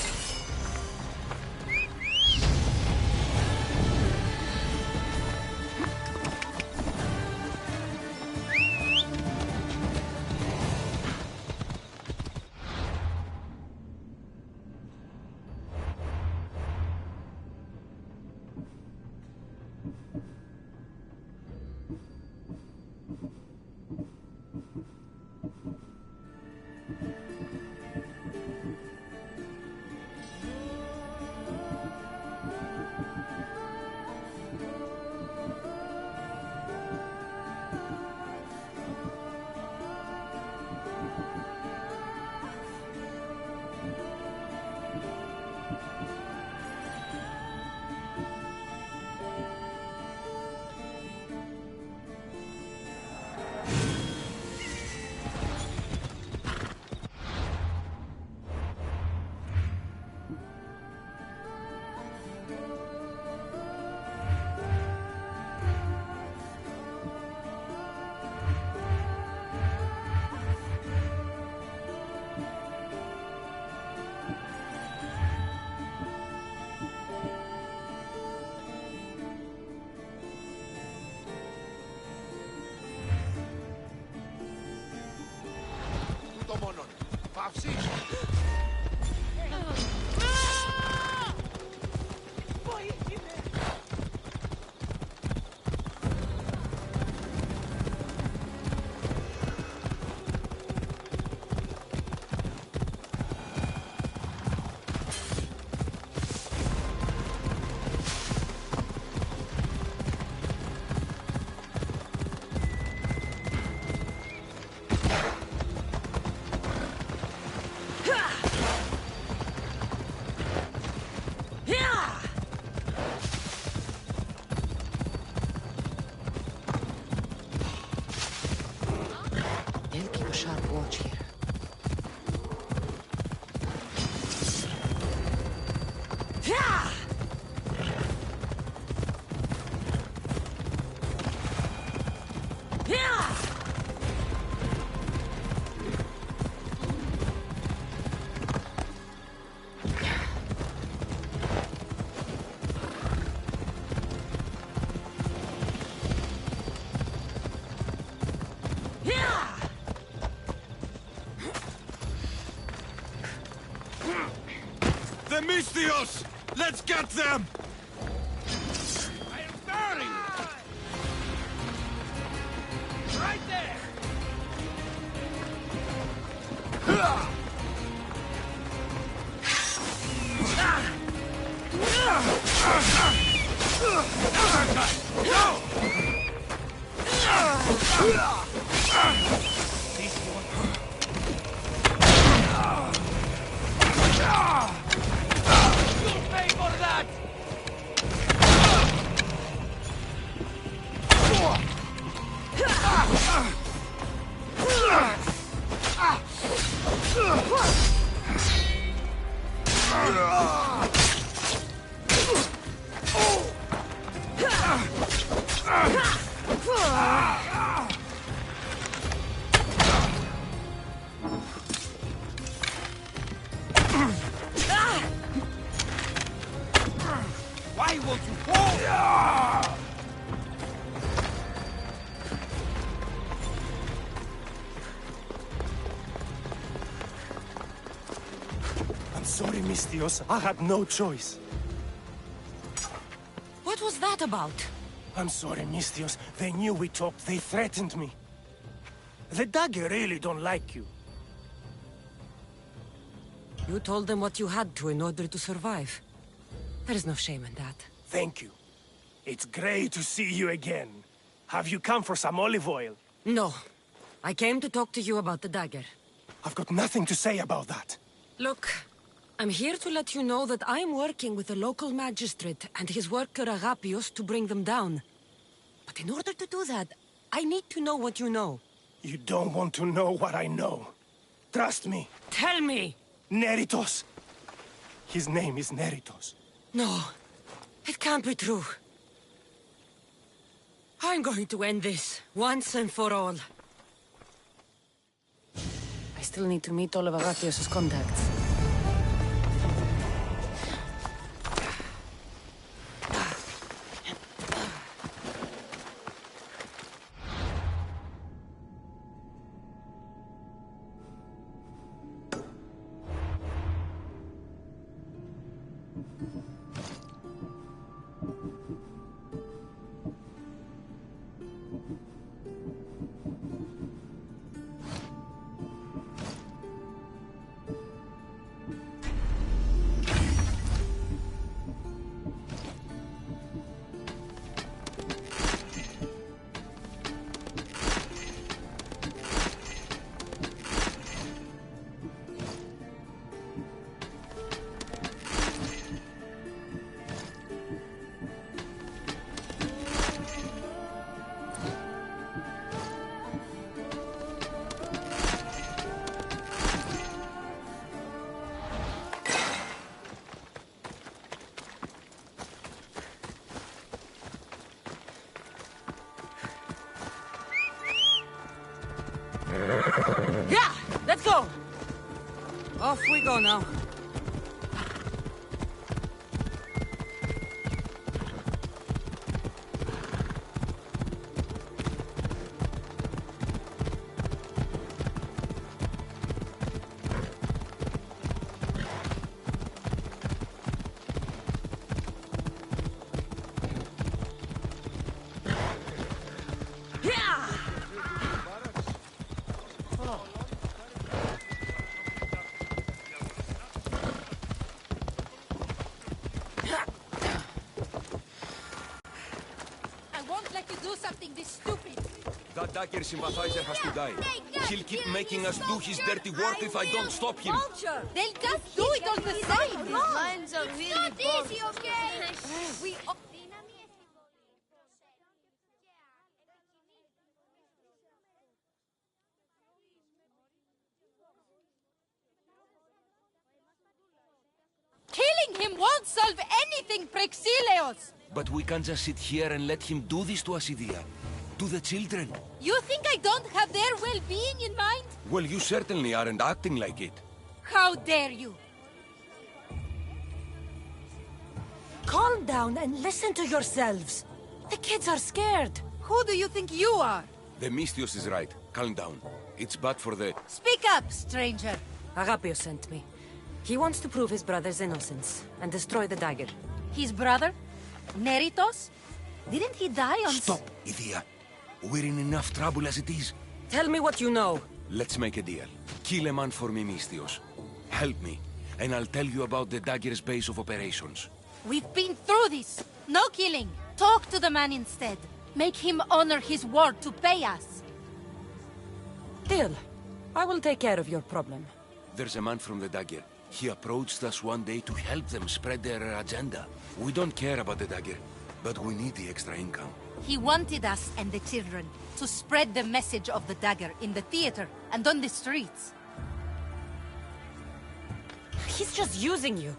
Misthios! Let's get them! I am burning! Right there! You'll pay for that! Why won't you fall? I'm sorry, Misthios. I had no choice. What was that about? I'm sorry, Misthios. They knew we talked. They threatened me. The dagger really don't like you. You told them what you had to in order to survive. There is no shame in that. Thank you. It's great to see you again. Have you come for some olive oil? No. I came to talk to you about the dagger. I've got nothing to say about that. Look, I'm here to let you know that I'm working with the local magistrate and his worker Agapios to bring them down. But in order to do that, I need to know what you know. You don't want to know what I know. Trust me. Tell me! Neritos. His name is Neritos. No, it can't be true. I'm going to end this, once and for all. I still need to meet all of Agapios' contacts. Yeah! Let's go! Off we go now. That dagger sympathizer has to die. He'll keep making us do his dirty work if I don't stop him. Vulture! They'll just do it all the same! These lines are really not easy, okay? We... Killing him won't solve anything, Praxilios! But we can't just sit here and let him do this to Acidia. To the children. You think I don't have their well-being in mind? Well, you certainly aren't acting like it. How dare you! Calm down and listen to yourselves. The kids are scared. Who do you think you are? The Misthios is right. Calm down. It's bad for the... Speak up, stranger. Agapios sent me. He wants to prove his brother's innocence and destroy the dagger. His brother? Neritos? Didn't he die on... Stop, Idia. We're in enough trouble as it is. Tell me what you know. Let's make a deal. Kill a man for me, Misthios. Help me, and I'll tell you about the dagger's base of operations. We've been through this. No killing. Talk to the man instead. Make him honor his word to pay us. Deal. I will take care of your problem. There's a man from the dagger. He approached us one day to help them spread their agenda. We don't care about the dagger, but we need the extra income. He wanted us and the children to spread the message of the dagger in the theater and on the streets. He's just using you.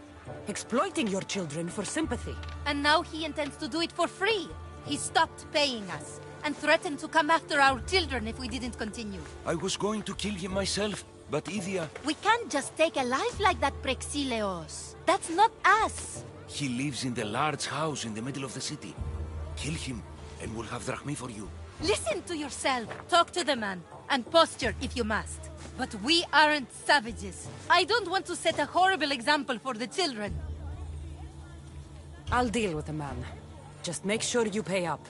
Exploiting your children for sympathy. And now he intends to do it for free. He stopped paying us and threatened to come after our children if we didn't continue. I was going to kill him myself, but Idia... We can't just take a life like that, Prexileos. That's not us. He lives in the large house in the middle of the city. Kill him, and we'll have drachmi for you. Listen to yourself. Talk to the man, and posture if you must. But we aren't savages. I don't want to set a horrible example for the children. I'll deal with the man. Just make sure you pay up.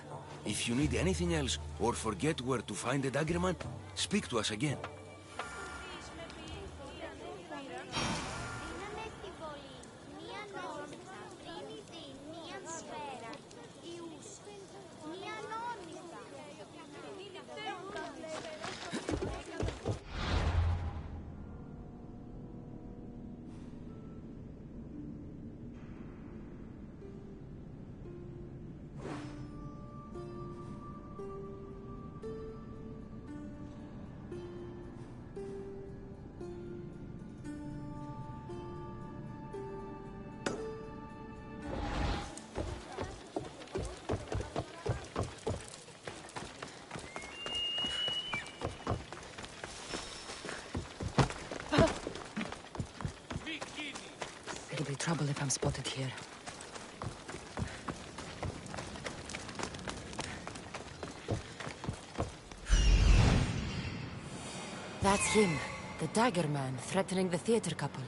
If you need anything else, or forget where to find the daggerman, speak to us again. It'll be trouble if I'm spotted here. That's him, the dagger man threatening the theater couple.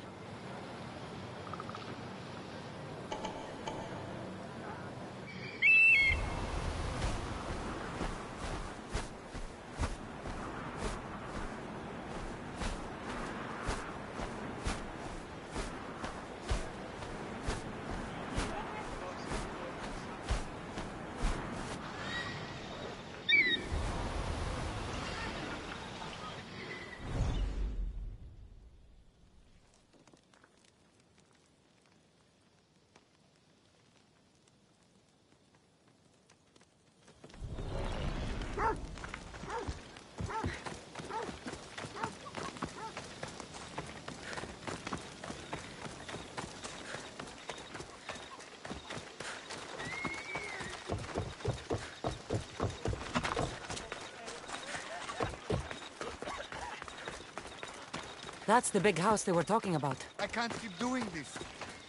That's the big house they were talking about. I can't keep doing this,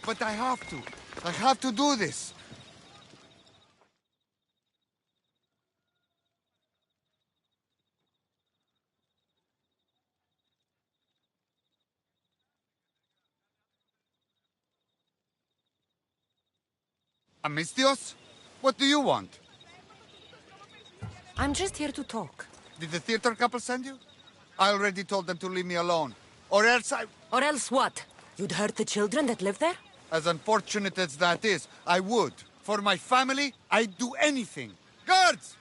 but I have to. I have to do this. Amistios? What do you want? I'm just here to talk. Did the theater couple send you? I already told them to leave me alone. Or else I... Or else what? You'd hurt the children that live there? As unfortunate as that is, I would. For my family, I'd do anything. Guards!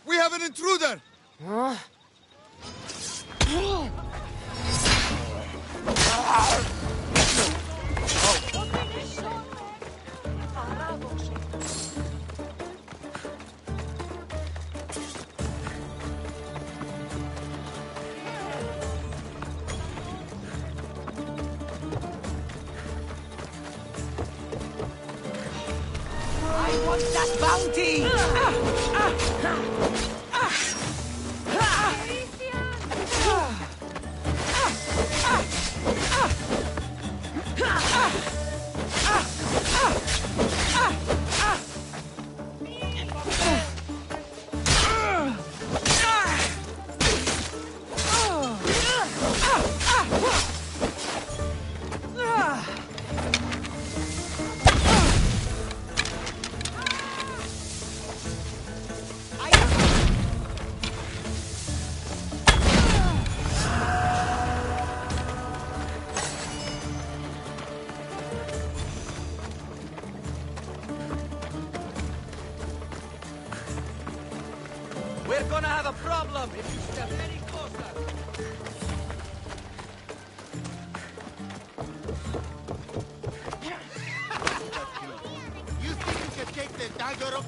We have an intruder! I want that bounty! We're gonna have a problem if you step any closer. You think you can take the dagger of...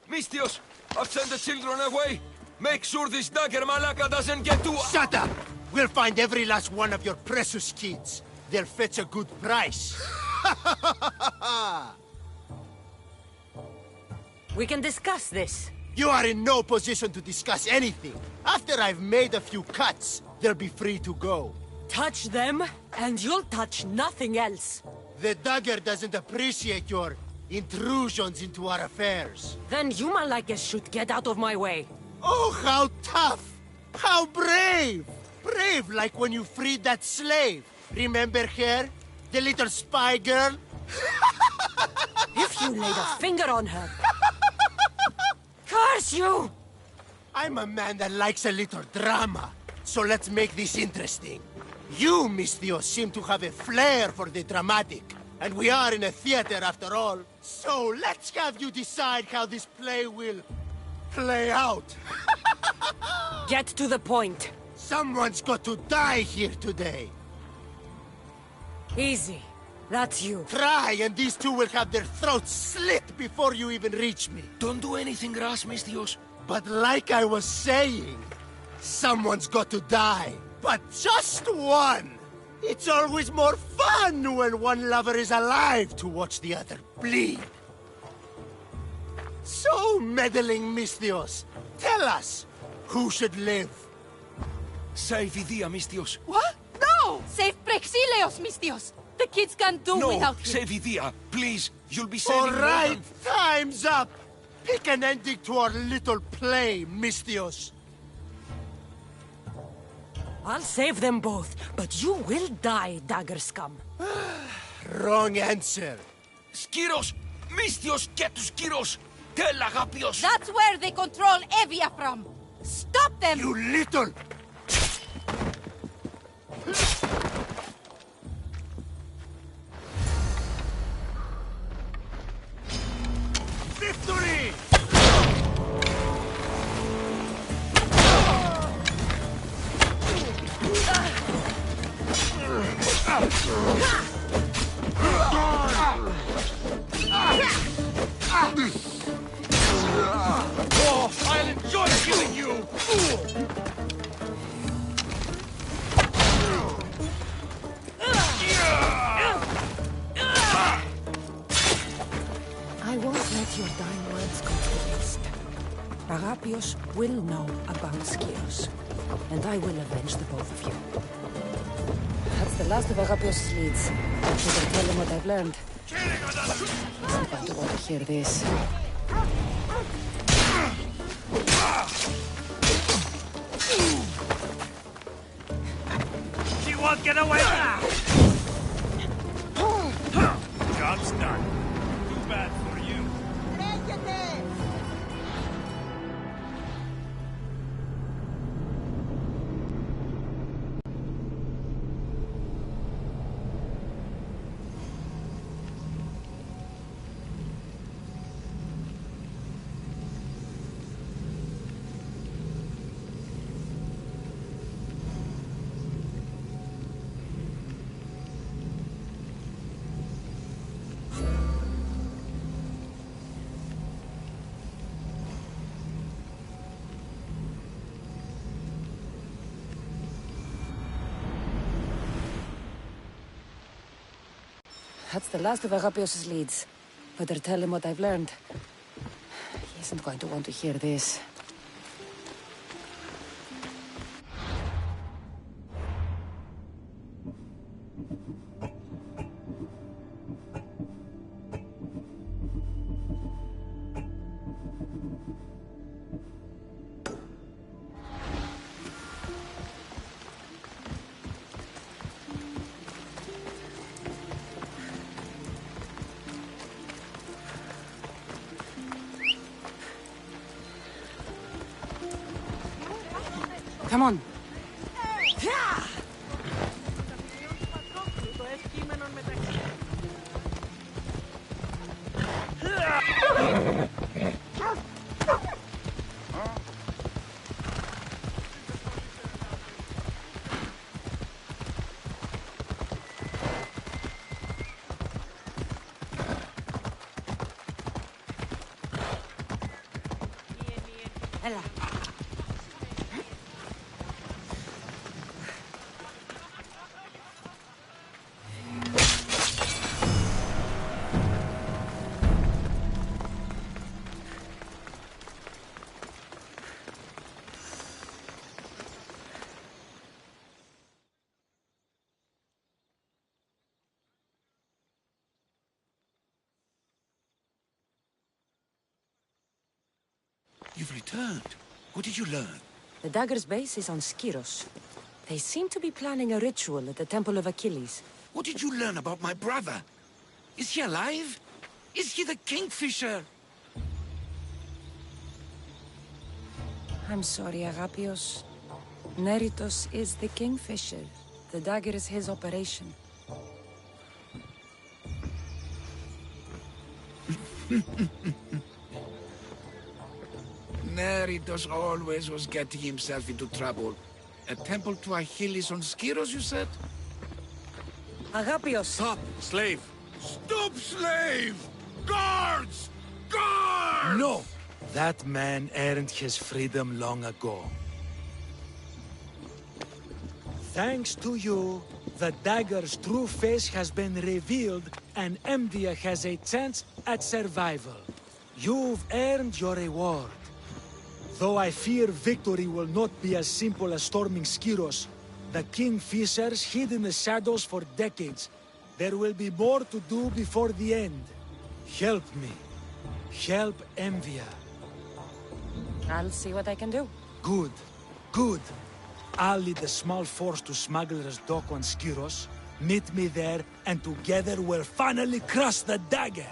Mistios, I've sent the children away. Make sure this dagger Malaka doesn't get to... Shut up! We'll find every last one of your precious kids. They'll fetch a good price. We can discuss this. You are in no position to discuss anything. After I've made a few cuts, they'll be free to go. Touch them, and you'll touch nothing else. The dagger doesn't appreciate your intrusions into our affairs. Then you Malakas should get out of my way. Oh, how tough! How brave! Brave like when you freed that slave. Remember her? The little spy girl? If you laid a finger on her... Curse you! I'm a man that likes a little drama, so let's make this interesting. You, Misthios, seem to have a flair for the dramatic, and we are in a theater after all. So let's have you decide how this play will play out. Get to the point. Someone's got to die here today. Easy. That's you. Try, and these two will have their throats slit before you even reach me. Don't do anything rash, Mistios. But like I was saying, someone's got to die. But just one! It's always more fun when one lover is alive to watch the other bleed. So, meddling Misthios, tell us, who should live? Save Idia, Mistios. What? No! Save Prexileos, Mistios! The kids can't do No, without him. save Idia, please. You'll be All saving right, more than... time's up! Pick an ending to our little play, Misthios. I'll save them both, but you will die, dagger scum. Wrong answer. Skiros! Mistios, get to Skiros! Tell Agapios! That's where they control Evia from! Stop them! You little... Victory! Oh, I'll enjoy killing you! I won't let your dying words go to waste. Agapios will know about Skiros, and I will avenge the both of you. That's the last of Agapios' leads. I should tell him what I've learned. He's going to want to hear this. She won't get away now! Job's done. Too bad for you. That's the last of Agapios' leads. Better tell him what I've learned. He isn't going to want to hear this. Come on. Ella. You've returned. What did you learn? The dagger's base is on Skiros. They seem to be planning a ritual at the Temple of Achilles. What did you learn about my brother? Is he alive? Is he the Kingfisher? I'm sorry, Agapios. Neritos is the Kingfisher. The dagger is his operation. Neritos always was getting himself into trouble. A temple to Achilles on Skiros, you said? Agapios! Stop, slave! Stop, slave! Guards! Guards! No! That man earned his freedom long ago. Thanks to you, the dagger's true face has been revealed and Emdia has a chance at survival. You've earned your reward. Though I fear victory will not be as simple as storming Skiros, the Kingfishers hid in the shadows for decades. There will be more to do before the end. Help me. Help Emvia. I'll see what I can do. Good. Good. I'll lead a small force to Smuggler's Dock on Skiros. Meet me there, and together we'll finally crush the dagger!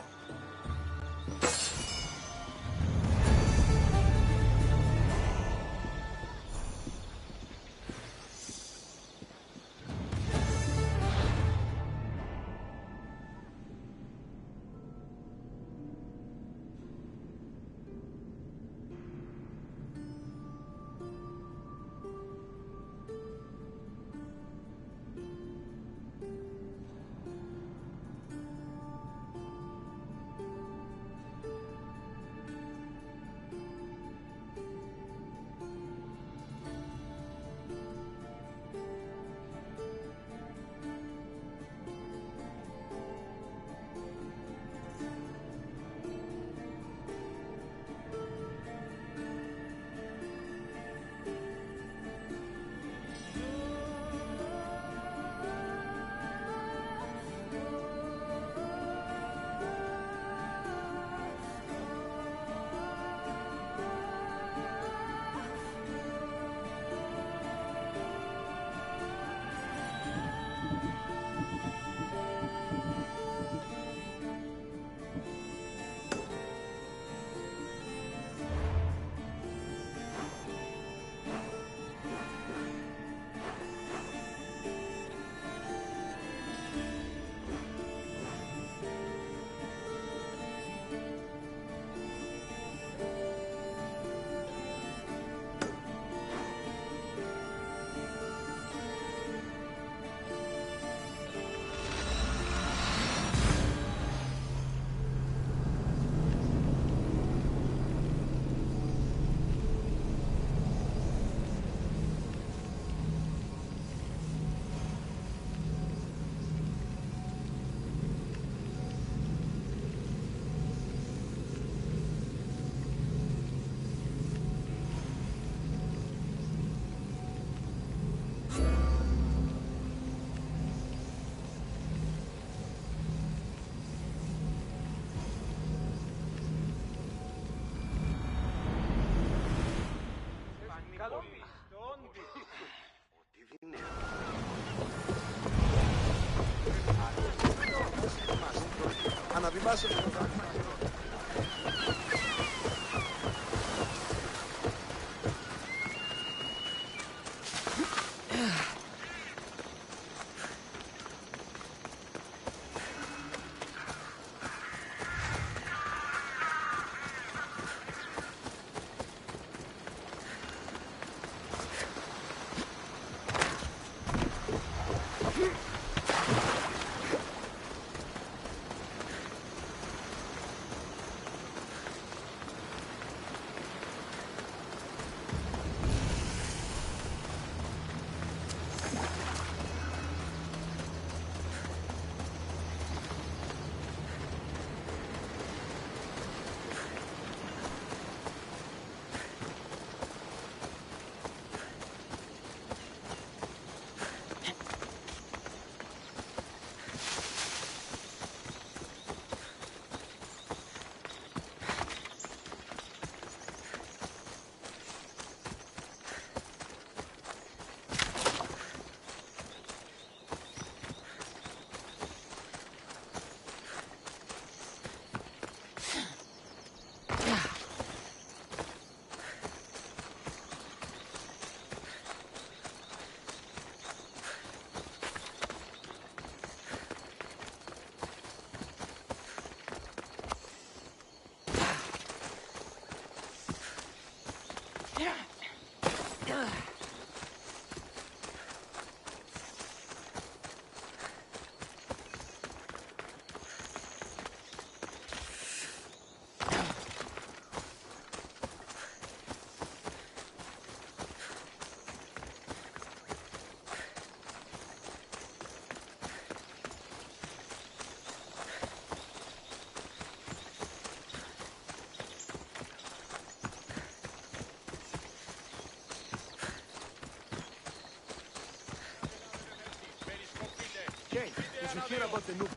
hear about the new...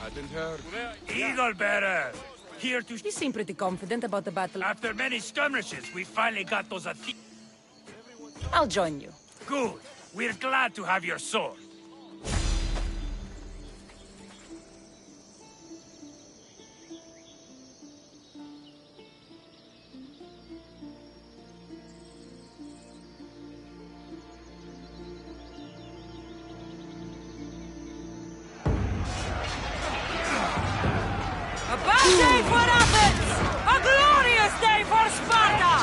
Hadn't heard. Eagle bearer! Here to... You seem pretty confident about the battle. After many skirmishes, we finally got those I'll join you. Good. We're glad to have your sword. A bad day for Athens! A glorious day for Sparta!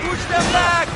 Push them back!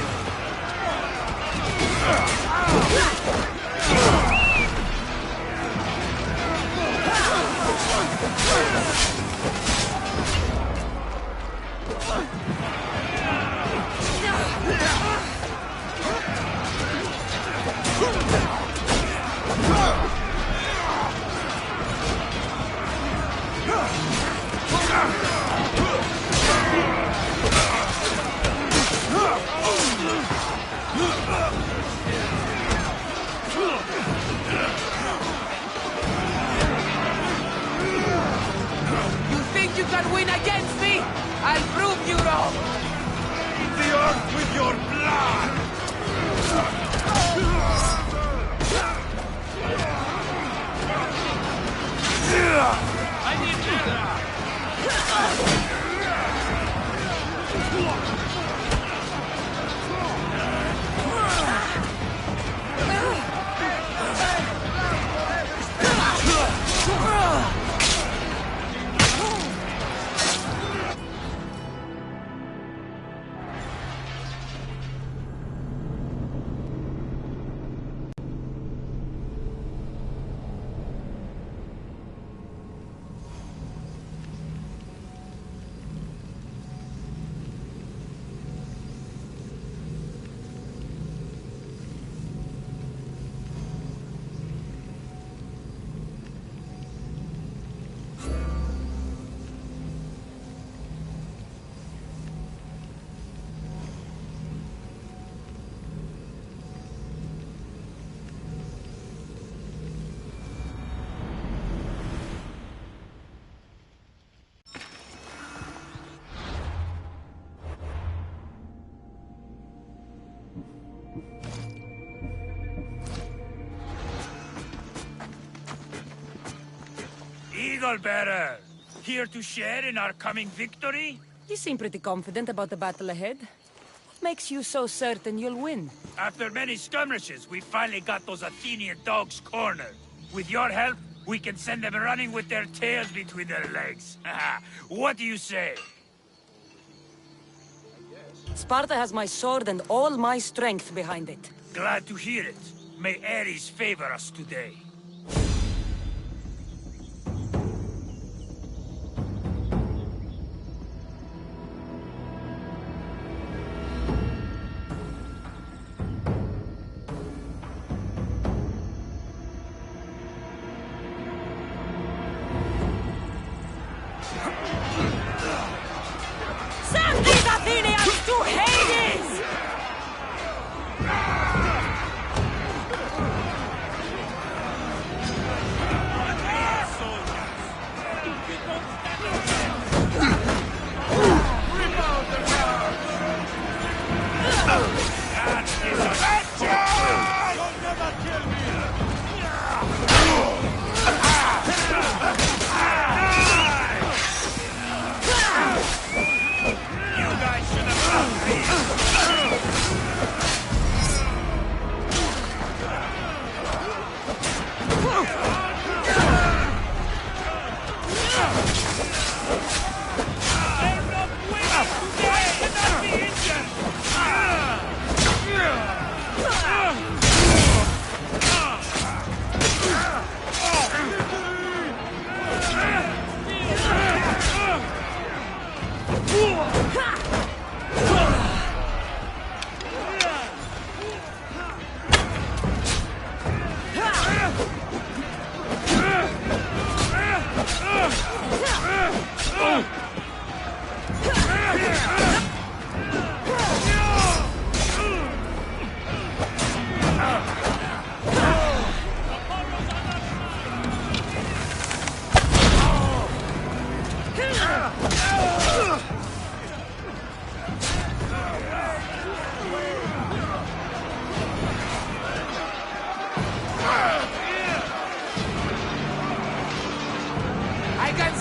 You think you can win against me? I'll prove you wrong! The earth with your blood! I need Eagle bearer! Here to share in our coming victory? You seem pretty confident about the battle ahead. What makes you so certain you'll win? After many skirmishes, we finally got those Athenian dogs cornered. With your help, we can send them running with their tails between their legs. What do you say? Sparta has my sword and all my strength behind it. Glad to hear it. May Ares favor us today.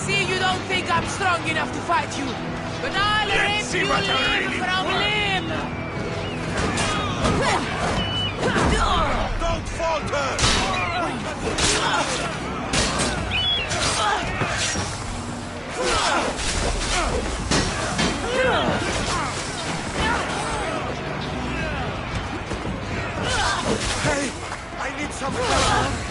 see you don't think I'm strong enough to fight you, but I'll rip you limb from limb! Don't falter! Hey, I need some help.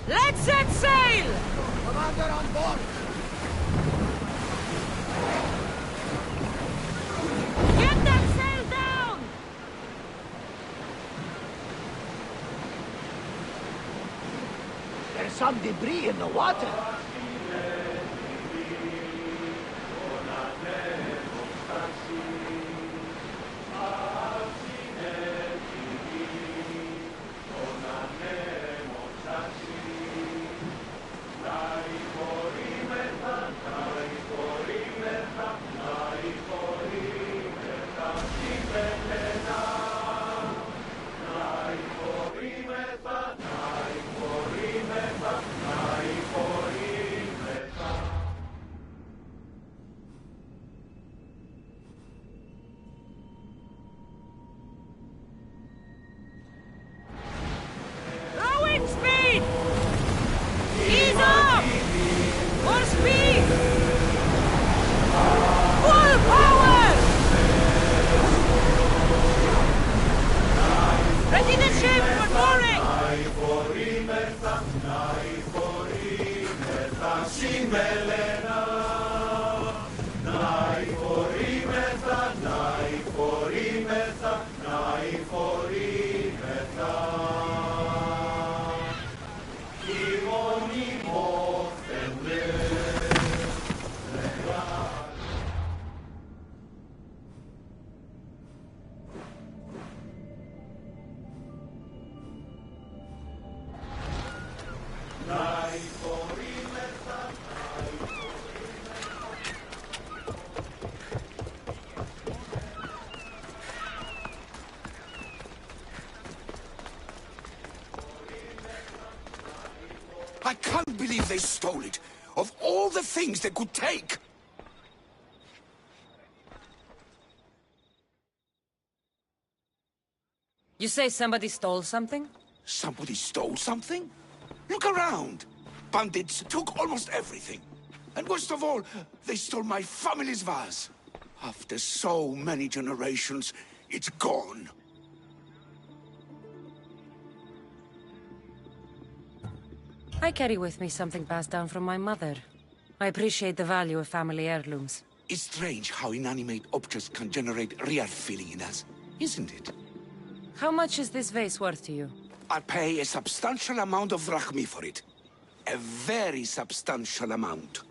Let's set sail! Commander on board! Get that sail down! There's some debris in the water. Rowing speed! Ease off! More speed! Full power! Ready the ship for mooring! I can't believe they stole it. Of all the things they could take. You say somebody stole something? Somebody stole something? Look around. Bandits took almost everything. And worst of all, they stole my family's vase. After so many generations, it's gone. I carry with me something passed down from my mother. I appreciate the value of family heirlooms. It's strange how inanimate objects can generate real feeling in us, isn't it? How much is this vase worth to you? I pay a substantial amount of drachmi for it. A very substantial amount.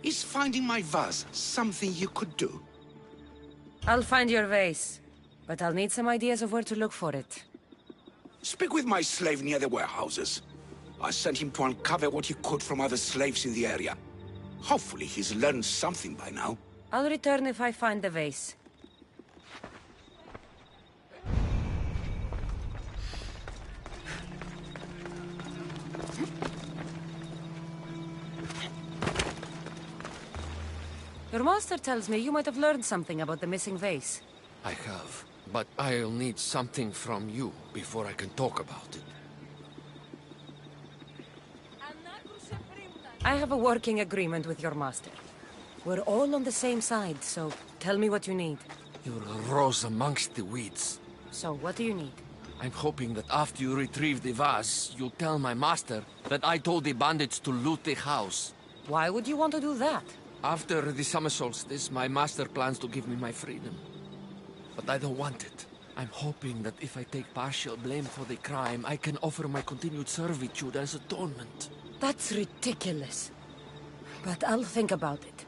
Is finding my vase something you could do? I'll find your vase, but I'll need some ideas of where to look for it. Speak with my slave near the warehouses. I sent him to uncover what he could from other slaves in the area. Hopefully he's learned something by now. I'll return if I find the vase. Your master tells me you might have learned something about the missing vase. I have, but I'll need something from you before I can talk about it. I have a working agreement with your master. We're all on the same side, so tell me what you need. You're a rose amongst the weeds. So, what do you need? I'm hoping that after you retrieve the vase, you'll tell my master that I told the bandits to loot the house. Why would you want to do that? After the summer solstice, my master plans to give me my freedom. But I don't want it. I'm hoping that if I take partial blame for the crime, I can offer my continued servitude as atonement. That's ridiculous. But I'll think about it.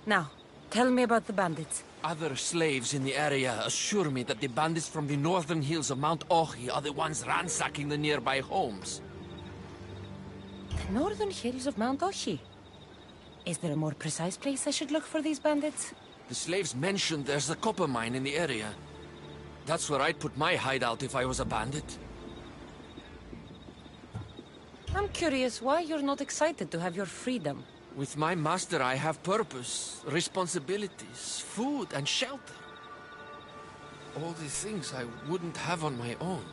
Now, tell me about the bandits. Other slaves in the area assure me that the bandits from the northern hills of Mount Ohi are the ones ransacking the nearby homes. The northern hills of Mount Ohi? Is there a more precise place I should look for these bandits? The slaves mentioned there's a copper mine in the area. That's where I'd put my hideout if I was a bandit. I'm curious why you're not excited to have your freedom. With my master, I have purpose, responsibilities, food, and shelter. All the things I wouldn't have on my own.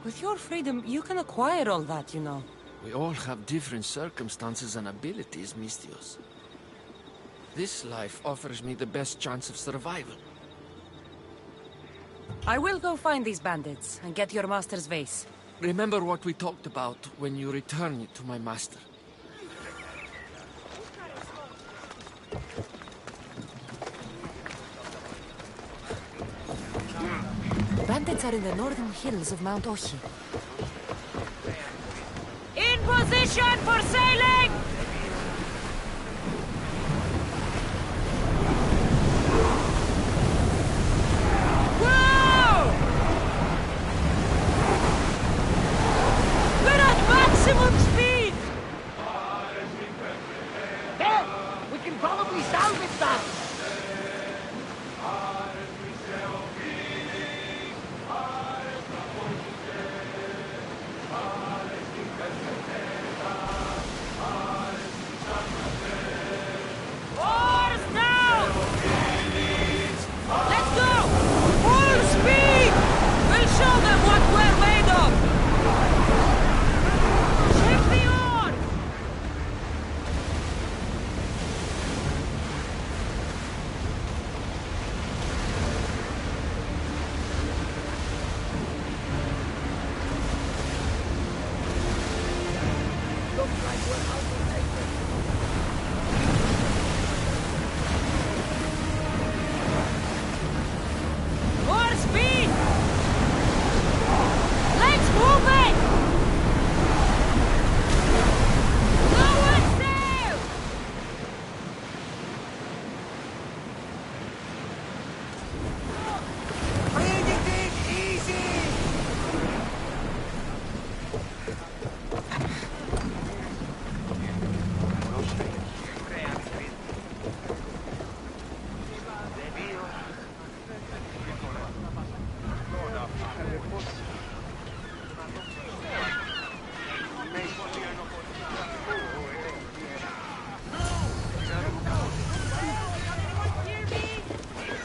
With your freedom, you can acquire all that, you know. We all have different circumstances and abilities, Mistios. This life offers me the best chance of survival. I will go find these bandits and get your master's vase. Remember what we talked about when you return it to my master. Bandits are in the northern hills of Mount Ohi. In position for sailing! Whoa! We're at maximum speed! There! We can probably salvage that! Oars down! Let's go! Full speed! We'll show them what we're made of! Shake the oar! Looks like we're outdated. More speed! Let's move it! Lower sail! Bring it in easy!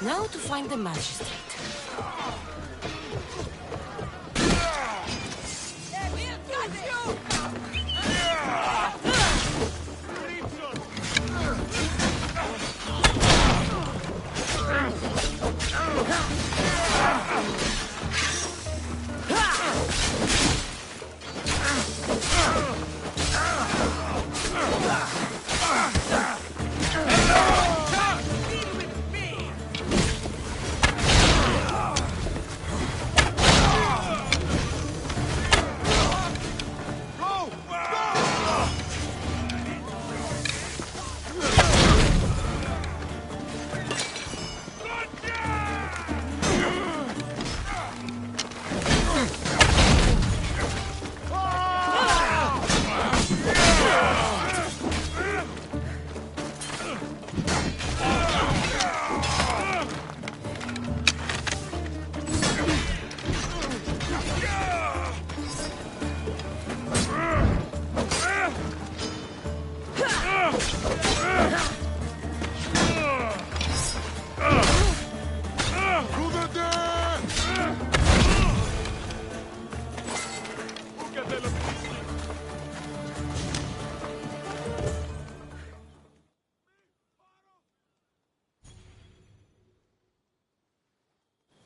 Now to find the magistrate.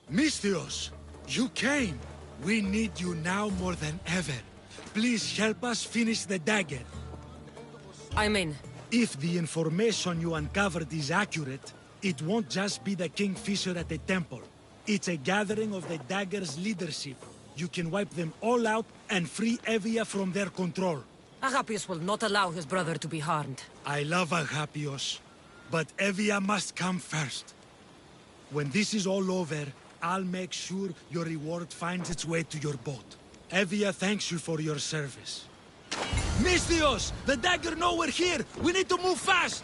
Misthios, you came! We need you now more than ever. Please help us finish the dagger. I'm in. If the information you uncovered is accurate, it won't just be the Kingfisher at the temple. It's a gathering of the dagger's leadership. You can wipe them all out and free Evia from their control. Agapius will not allow his brother to be harmed. I love Agapios, but Evia must come first. When this is all over, I'll make sure your reward finds its way to your boat. Evia thanks you for your service. Misthios! The dagger know we're here! We need to move fast!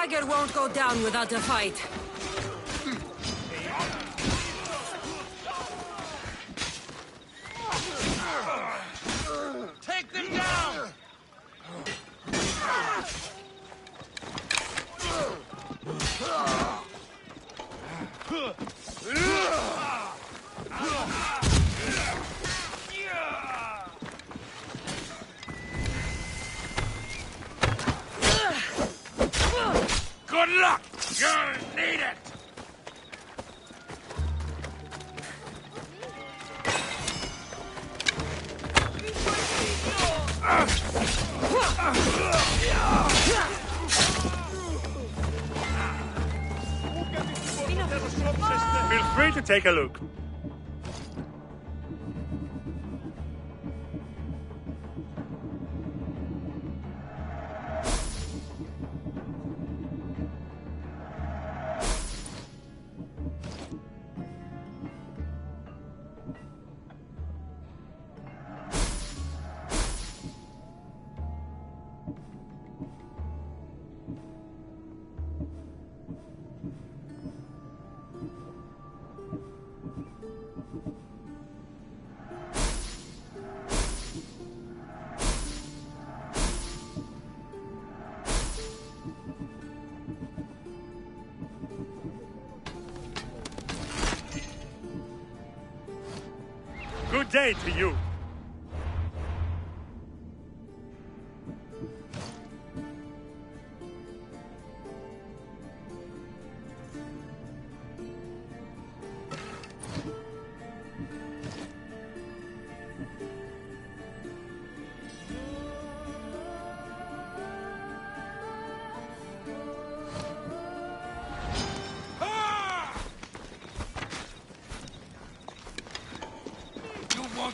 dagger won't go down without a fight. Take them down! Good luck! You'll need it! Feel free to take a look. Good day to you.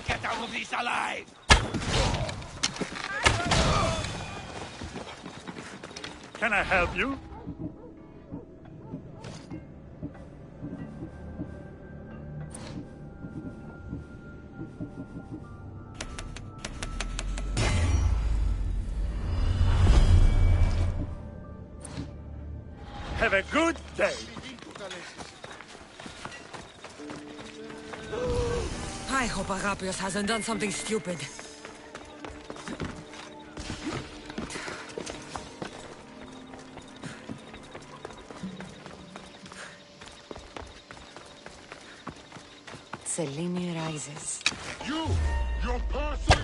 Get out of this alive! Can I help you? Have a good day. I hope Arapios hasn't done something stupid. Selene rises. Your parcel!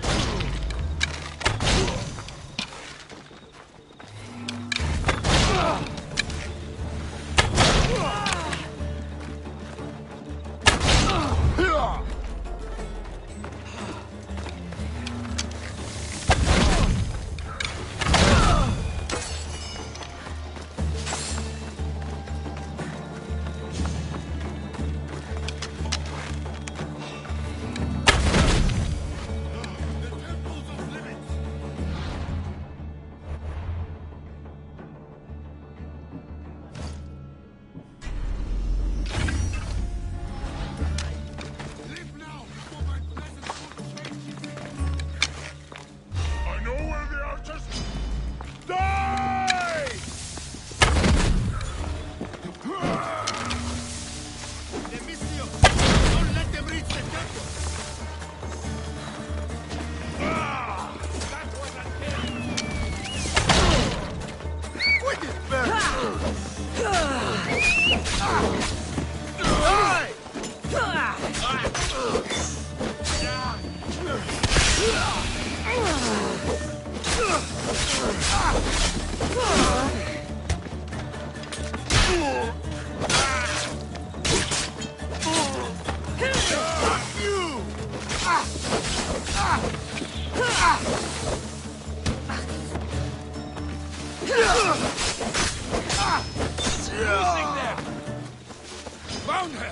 Found her!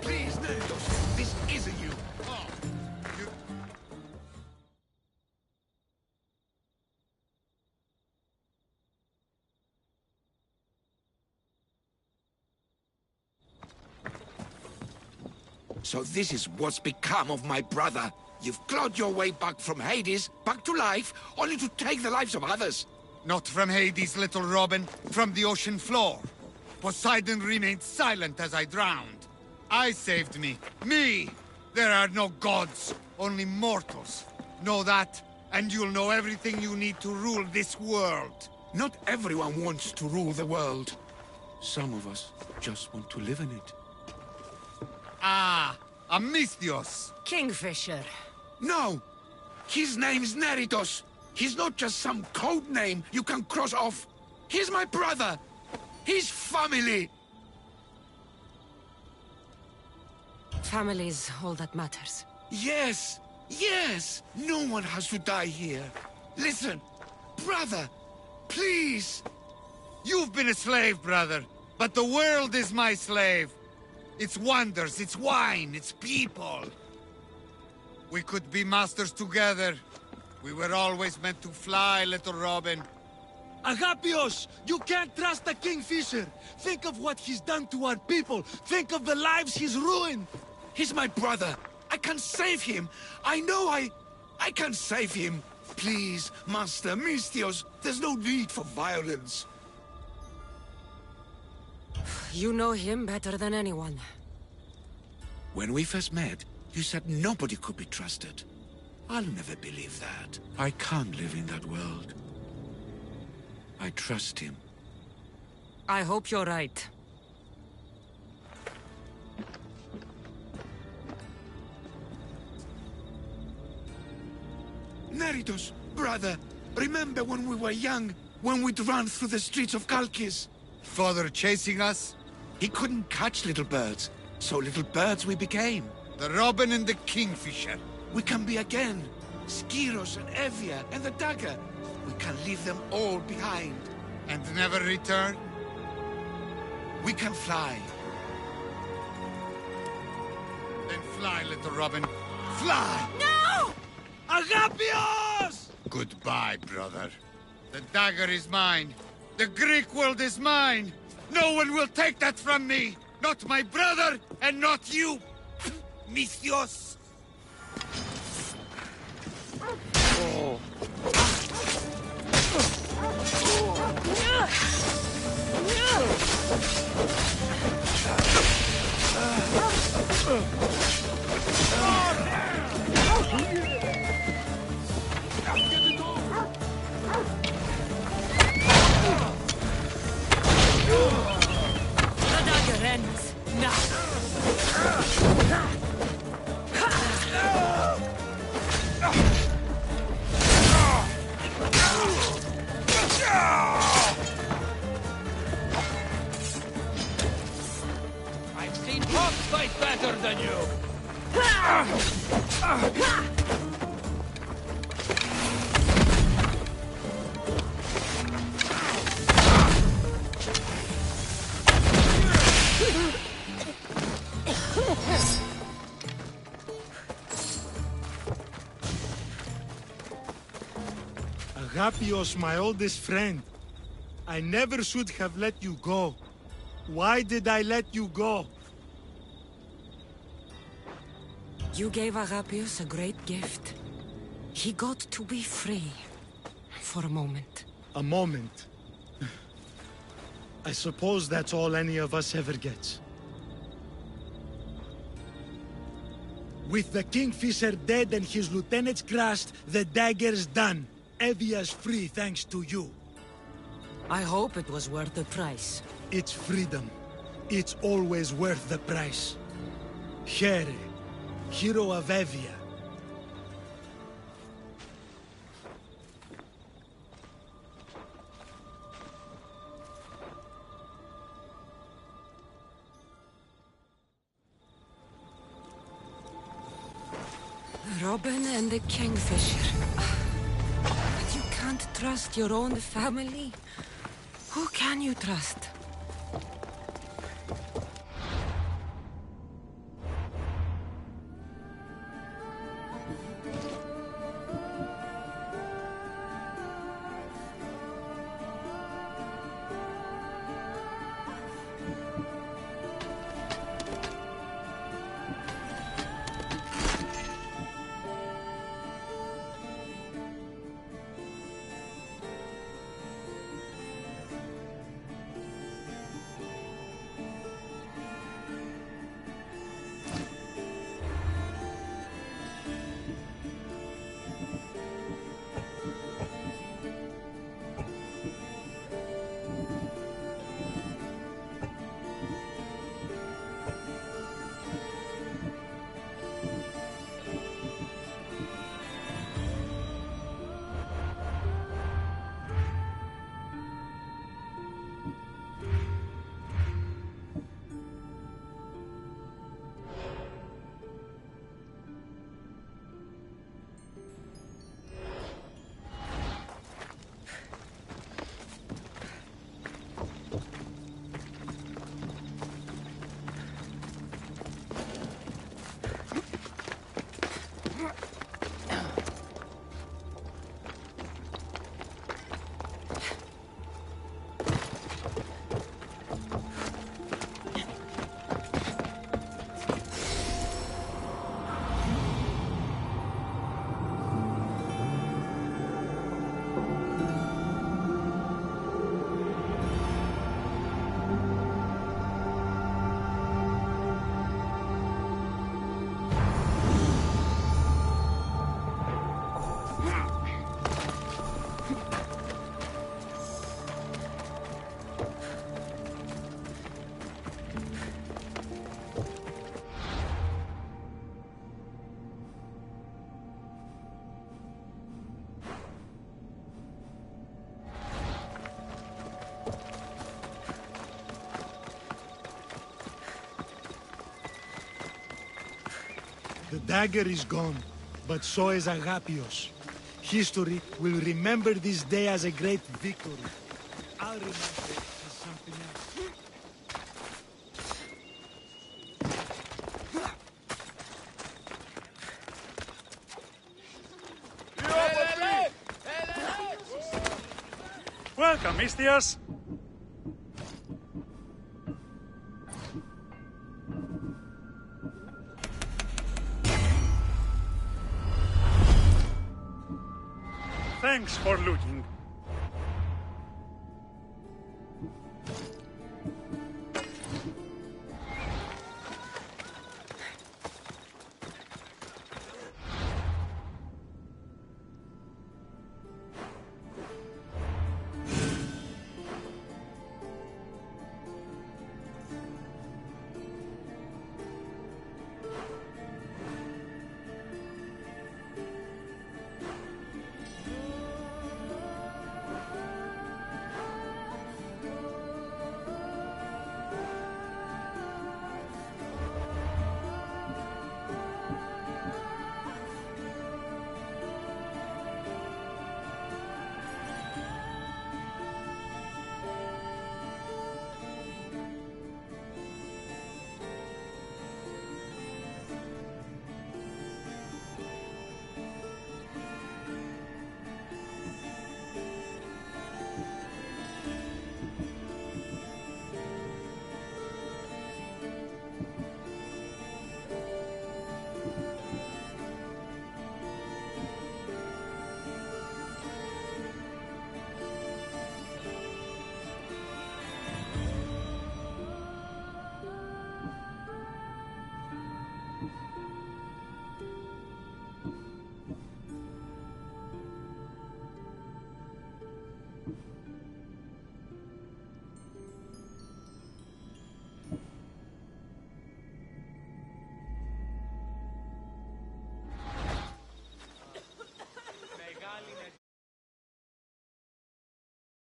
Please, Nerdos, this isn't you. So this is what's become of my brother. You've clawed your way back from Hades, back to life, only to take the lives of others. Not from Hades, little Robin. From the ocean floor. Poseidon remained silent as I drowned. I saved me. Me! There are no gods, only mortals. Know that, and you'll know everything you need to rule this world. Not everyone wants to rule the world. Some of us just want to live in it. Ah, Amisthios. Kingfisher. No! His name's Neritos. He's not just some code name you can cross off. He's my brother. He's family. Family's all that matters. Yes, yes. No one has to die here. Listen, brother, please. You've been a slave, brother, but the world is my slave. Its wonders, its wine, its people. We could be masters together. We were always meant to fly, little Robin. Agapios! You can't trust the Kingfisher! Think of what he's done to our people! Think of the lives he's ruined! He's my brother. I can save him. I know I can save him. Please, Master Misthios, there's no need for violence. You know him better than anyone. When we first met, you said nobody could be trusted. I'll never believe that. I can't live in that world. I trust him. I hope you're right. Neritos, brother, remember when we were young, when we'd run through the streets of Kalkis? Father chasing us? He couldn't catch little birds, so little birds we became. The Robin and the Kingfisher. We can be again. Skiros and Evia and the dagger. We can leave them all behind. And never return? We can fly. Then fly, little Robin. Fly! No! Agapios! Goodbye, brother. The dagger is mine. The Greek world is mine. No one will take that from me. Not my brother, and not you. Misthios. Oh. The dagger ends now. I've seen Hawks fight better than you! Agapios, my oldest friend. I never should have let you go. Why did I let you go? You gave Agapios a great gift. He got to be free. For a moment. A moment. I suppose that's all any of us ever gets. With the Kingfisher dead and his lieutenants crushed, the dagger's done. Evia's free thanks to you. I hope it was worth the price. It's freedom. It's always worth the price. Here, hero of Evia. Robin and the Kingfisher. But you can't trust your own family. Who can you trust? The dagger is gone, but so is Agapios. History will remember this day as a great victory. I'll remember it as something else. Welcome, Istios. Thanks for looting.